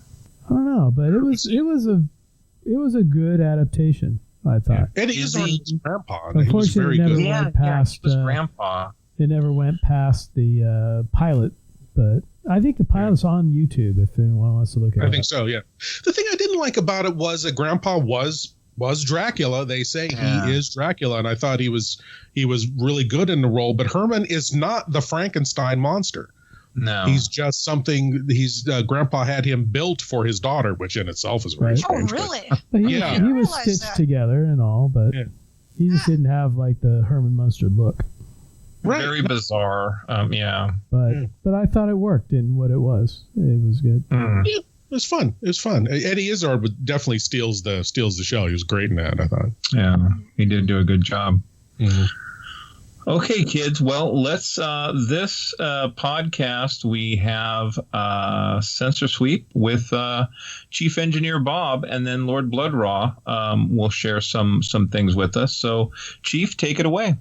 don't know, but it was a good adaptation, I thought. Eddie Izzard's Grandpa. Unfortunately, it never went past Grandpa. It never went past the pilot, but I think the pilot's on YouTube if anyone wants to look at it. I think so, yeah. The thing I didn't like about it was that Grandpa was Dracula. They say he is Dracula, and I thought he was really good in the role. But Herman is not the Frankenstein monster. No, he's just something. Grandpa had him built for his daughter, which in itself is very strange. Oh, really? But he was stitched together and all, but he just didn't have like the Herman Munster look. Right. Very bizarre. But I thought it worked in what it was. It was good. It was fun. It was fun. Eddie Izzard definitely steals the show. He was great in that, I thought. Yeah, he did do a good job. Mm-hmm. Okay, kids. Well, let's this podcast we have Censor Sweep with Chief Engineer Bob, and then Lord Blood-Rah will share some things with us. So, Chief, take it away.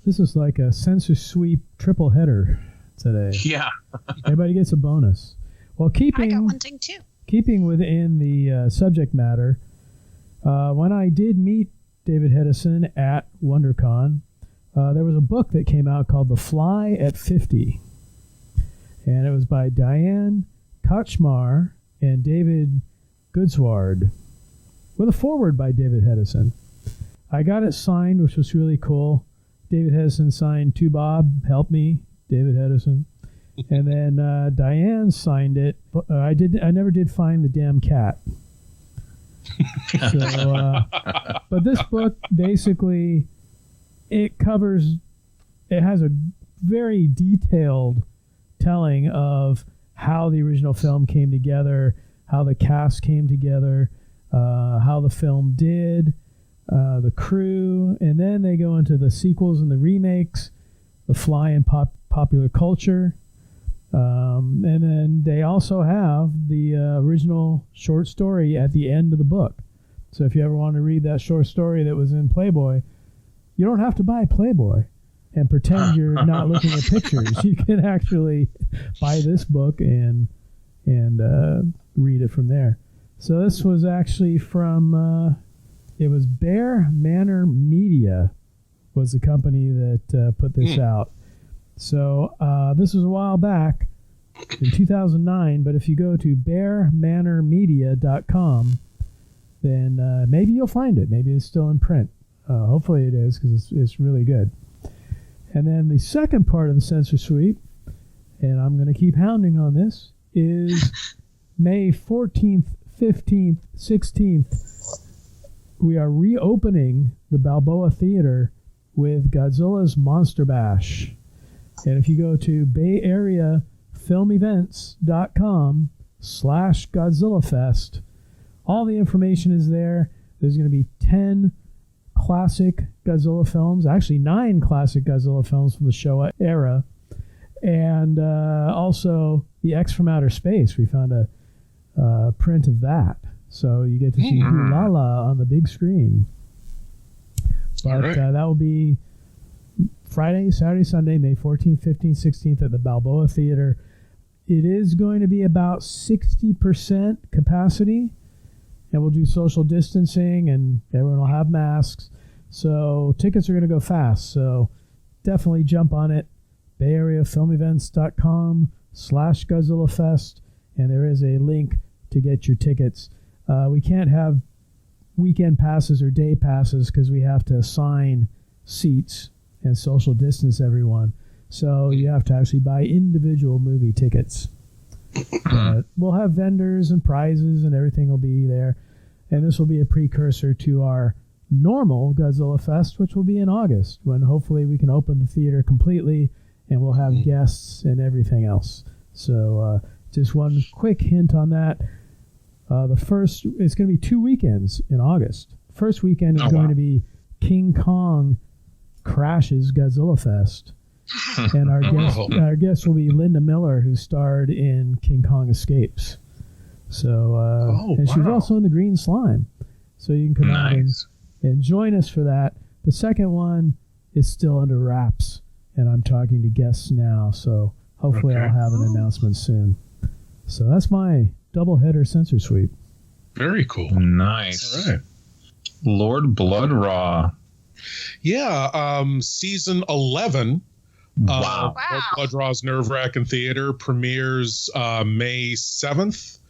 This is like a Censor Sweep triple header today. Yeah. Everybody gets a bonus. Well, I got one thing too. Keeping within the subject matter, when I did meet David Hedison at WonderCon, there was a book that came out called The Fly at 50. And it was by Diane Kochmar and David Goodsward, with a foreword by David Hedison. I got it signed, which was really cool. David Hedison signed to Bob, help me, David Hedison. And then Diane signed it. I never did find the damn cat. So, but this book basically it has a very detailed telling of how the original film came together, how the cast came together, how the film did, the crew, and then they go into the sequels and the remakes, the fly in popular culture. And then they also have the original short story at the end of the book. So if you ever want to read that short story that was in Playboy, you don't have to buy Playboy and pretend you're not looking at pictures. You can actually buy this book and read it from there. So this was actually from, it was Bear Manor Media was the company that put this out. So this was a while back in 2009, but if you go to bearmanormedia.com, then maybe you'll find it. Maybe it's still in print. Hopefully it is, because it's really good. And then the second part of the Censor Suite, and I'm going to keep hounding on this, is May 14th, 15th, 16th. We are reopening the Balboa Theater with Godzilla's Monster Bash. And if you go to bayareafilmevents.com/GodzillaFest, all the information is there. There's going to be 10 classic Godzilla films, actually 9 classic Godzilla films from the Showa era, and also the X from Outer Space. We found a print of that, so you get to see Lala on the big screen. But that will be Friday, Saturday, Sunday, May 14th, 15th, 16th at the Balboa Theater. It is going to be about 60% capacity, and we'll do social distancing, and everyone will have masks. So tickets are going to go fast. So definitely jump on it. BayAreaFilmEvents.com/GodzillaFest, and there is a link to get your tickets. We can't have weekend passes or day passes because we have to assign seats and social distance everyone. So you have to actually buy individual movie tickets. But we'll have vendors and prizes and everything will be there. And this will be a precursor to our normal Godzilla Fest, which will be in August, when hopefully we can open the theater completely and we'll have guests and everything else. So just one quick hint on that. It's going to be 2 weekends in August. First weekend is going to be King Kong Crashes Godzilla Fest. And our guest will be Linda Miller, who starred in King Kong Escapes. So, and she's also in the Green Slime. So you can come out and join us for that. The second one is still under wraps, and I'm talking to guests now. So hopefully I'll have an announcement soon. So that's my double-header Censor Suite. Very cool. Nice. All right. Lord Blood-Rah. Yeah, season 11. Wow. Blood-Rah's Nerve-Wracking Theater premieres May 7th.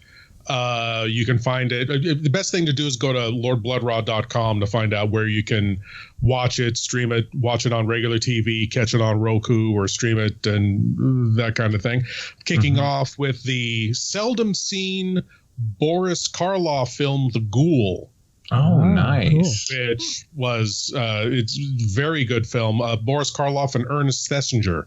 You can find it. The best thing to do is go to lordbloodrah.com to find out where you can watch it, stream it, watch it on regular TV, catch it on Roku, or stream it, and that kind of thing. Kicking off with the seldom seen Boris Karloff film, The Ghoul. Oh, nice. Cool. Which was, it's a very good film. Boris Karloff and Ernest Thesiger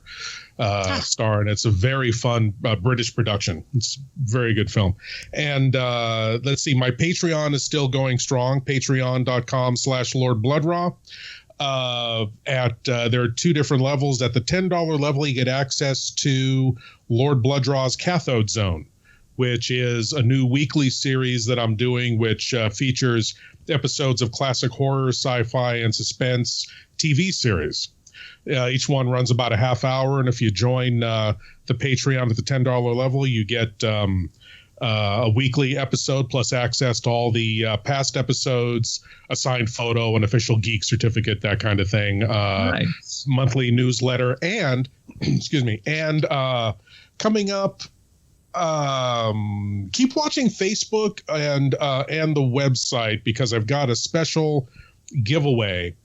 star, and it's a very fun British production. It's a very good film. And let's see, my Patreon is still going strong, patreon.com/LordBloodrah. There are 2 different levels. At the $10 level, you get access to Lord Bloodrah's Cathode Zone, which is a new weekly series that I'm doing, which features episodes of classic horror, sci-fi, and suspense TV series. Each one runs about a half hour, and if you join the Patreon at the $10 level, you get a weekly episode plus access to all the past episodes, a signed photo, an official geek certificate, that kind of thing. Nice. Monthly newsletter, and coming up, keep watching Facebook and the website, because I've got a special giveaway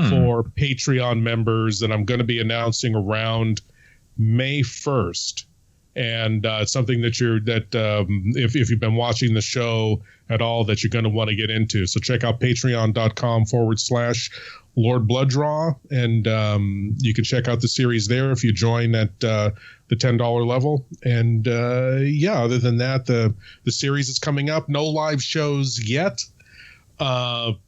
for Patreon members that I'm going to be announcing around May 1st. and something that if you've been watching the show at all, that you're going to want to get into. So check out patreon.com/Lord Blood-Rah, and you can check out the series there if you join at the $10 level. And other than that, the series is coming up. No live shows yet.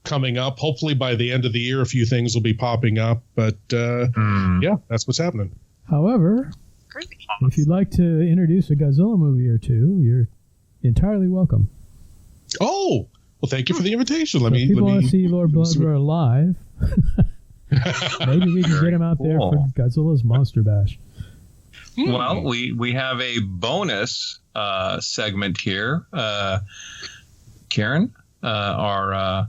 Coming up. Hopefully by the end of the year, a few things will be popping up. But that's what's happening. However, if you'd like to introduce a Godzilla movie or two, you're entirely welcome. Oh, well, thank you for the invitation. If people want to see Lord Blood-Rah live, maybe we can get him out there for Godzilla's Monster Bash. Well, we have a bonus segment here. Karen, our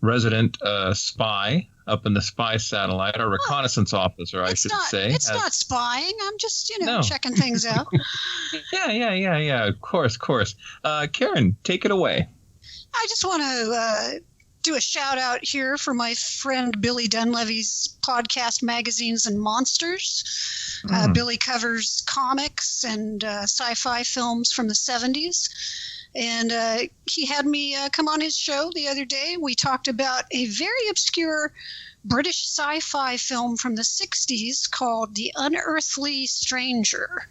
resident spy up in the spy satellite, our reconnaissance officer, I should say. It's not spying. I'm just, checking things out. Yeah. Of course. Karen, take it away. I just want to do a shout out here for my friend Billy Dunleavy's podcast, Magazines and Monsters. Billy covers comics and sci-fi films from the 70s. And he had me come on his show the other day. We talked about a very obscure British sci-fi film from the 60s called The Unearthly Stranger.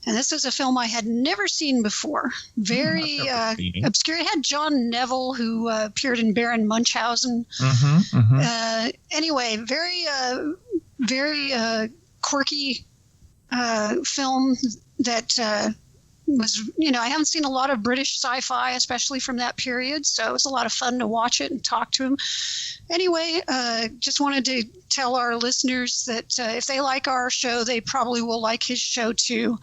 And this is a film I had never seen before. Very obscure. It had John Neville, who appeared in Baron Munchausen. Anyway, very quirky film that was, I haven't seen a lot of British sci-fi, especially from that period, so it was a lot of fun to watch it and talk to him. Anyway, just wanted to tell our listeners that if they like our show, they probably will like his show too.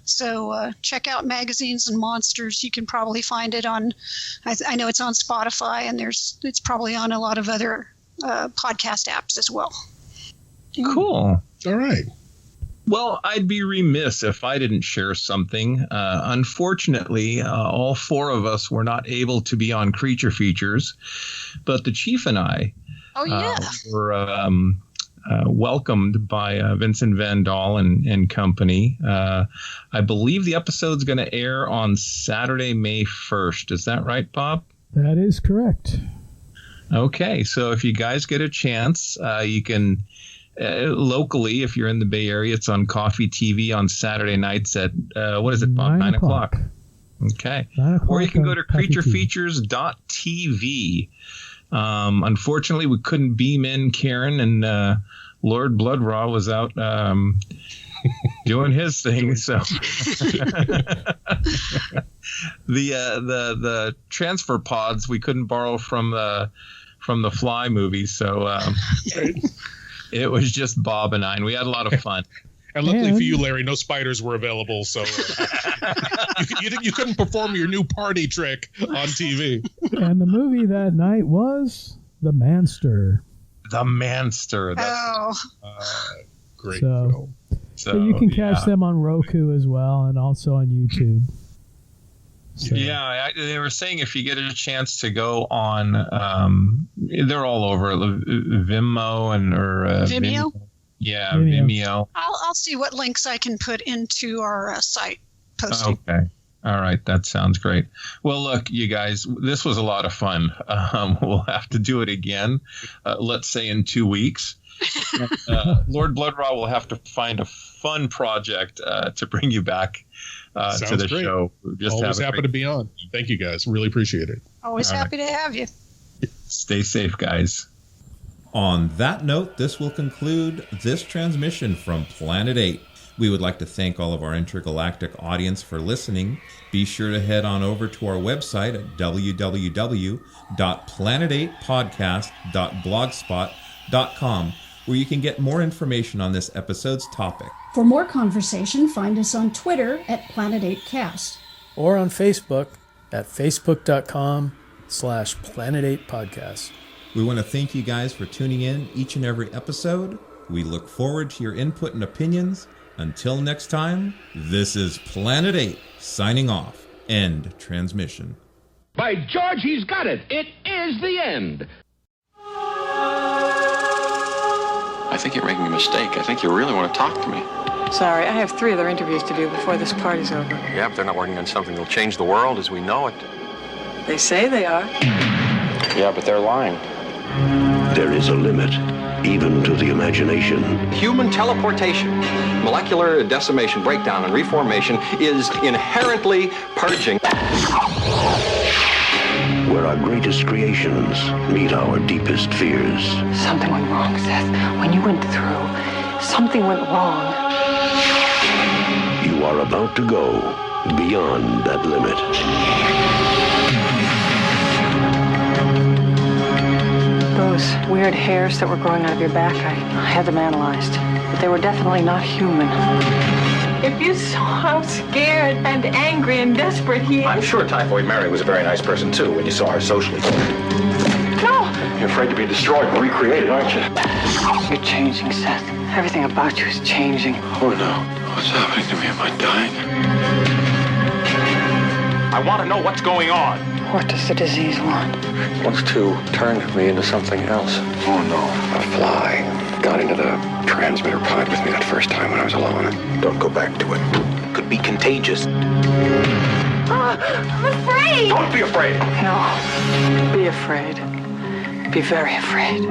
So check out Magazines and Monsters. You can probably find it on, I know it's on Spotify, and it's probably on a lot of other podcast apps as well. Cool. All right. Well, I'd be remiss if I didn't share something. Unfortunately, all four of us were not able to be on Creature Features, but the Chief and I were welcomed by Vincent Van Dahl and company. I believe the episode's going to air on Saturday, May 1st. Is that right, Bob? That is correct. Okay, so if you guys get a chance, you can... locally, if you're in the Bay Area, it's on Coffee TV on Saturday nights at, what is it, Bob? 9 o'clock. Okay. 9 o'clock, or you can go to creaturefeatures.tv. Unfortunately, we couldn't beam in Karen, and Lord Blood-Rah was out doing his thing. So the transfer pods we couldn't borrow from the Fly movie. So it was just Bob and I, and we had a lot of fun. And luckily for you, Larry, no spiders were available, so you couldn't perform your new party trick on TV. And the movie that night was The Manster. The Manster. Great film. So you can catch them on Roku as well, and also on YouTube. So. Yeah, they were saying if you get a chance to go on, they're all over Vimeo Vimeo. Vimeo. I'll see what links I can put into our site posting. Okay. All right. That sounds great. Well, look, you guys, this was a lot of fun. We'll have to do it again, let's say in 2 weeks. Lord Blood-Rah will have to find a fun project to bring you back to the show. Always happy to be on. Thank you, guys. Really appreciate it. Always happy to have you. Stay safe, guys. On that note, this will conclude this transmission from Planet 8. We would like to thank all of our intergalactic audience for listening. Be sure to head on over to our website at www.planet8podcast.blogspot.com, where you can get more information on this episode's topic. For more conversation, find us on Twitter at Planet8Cast. Or on Facebook at facebook.com/Planet8Podcast. We want to thank you guys for tuning in each and every episode. We look forward to your input and opinions. Until next time, this is Planet 8 signing off. End transmission. By George, he's got it. It is the end. I think you're making a mistake. I think you really want to talk to me. Sorry, I have 3 other interviews to do before this party's over. Yeah, but they're not working on something that'll change the world as we know it. They say they are. Yeah, but they're lying. There is a limit, even to the imagination. Human teleportation, molecular decimation, breakdown, and reformation is inherently purging. Where our greatest creations meet our deepest fears. Something went wrong, Seth. When you went through, something went wrong. You are about to go beyond that limit. Those weird hairs that were growing out of your back, I had them analyzed. But they were definitely not human. If you saw how scared and angry and desperate he is. I'm sure Typhoid Mary was a very nice person, too, when you saw her socially. No! You're afraid to be destroyed and recreated, aren't you? You're changing, Seth. Everything about you is changing. Oh, no. What's happening to me? Am I dying? I want to know what's going on. What does the disease want? It wants to turn me into something else. Oh, no. A fly got into the transmitter pod with me that first time when I was alone. Don't go back to it. It could be contagious. I'm afraid! Don't be afraid! No. Be afraid. Be very afraid.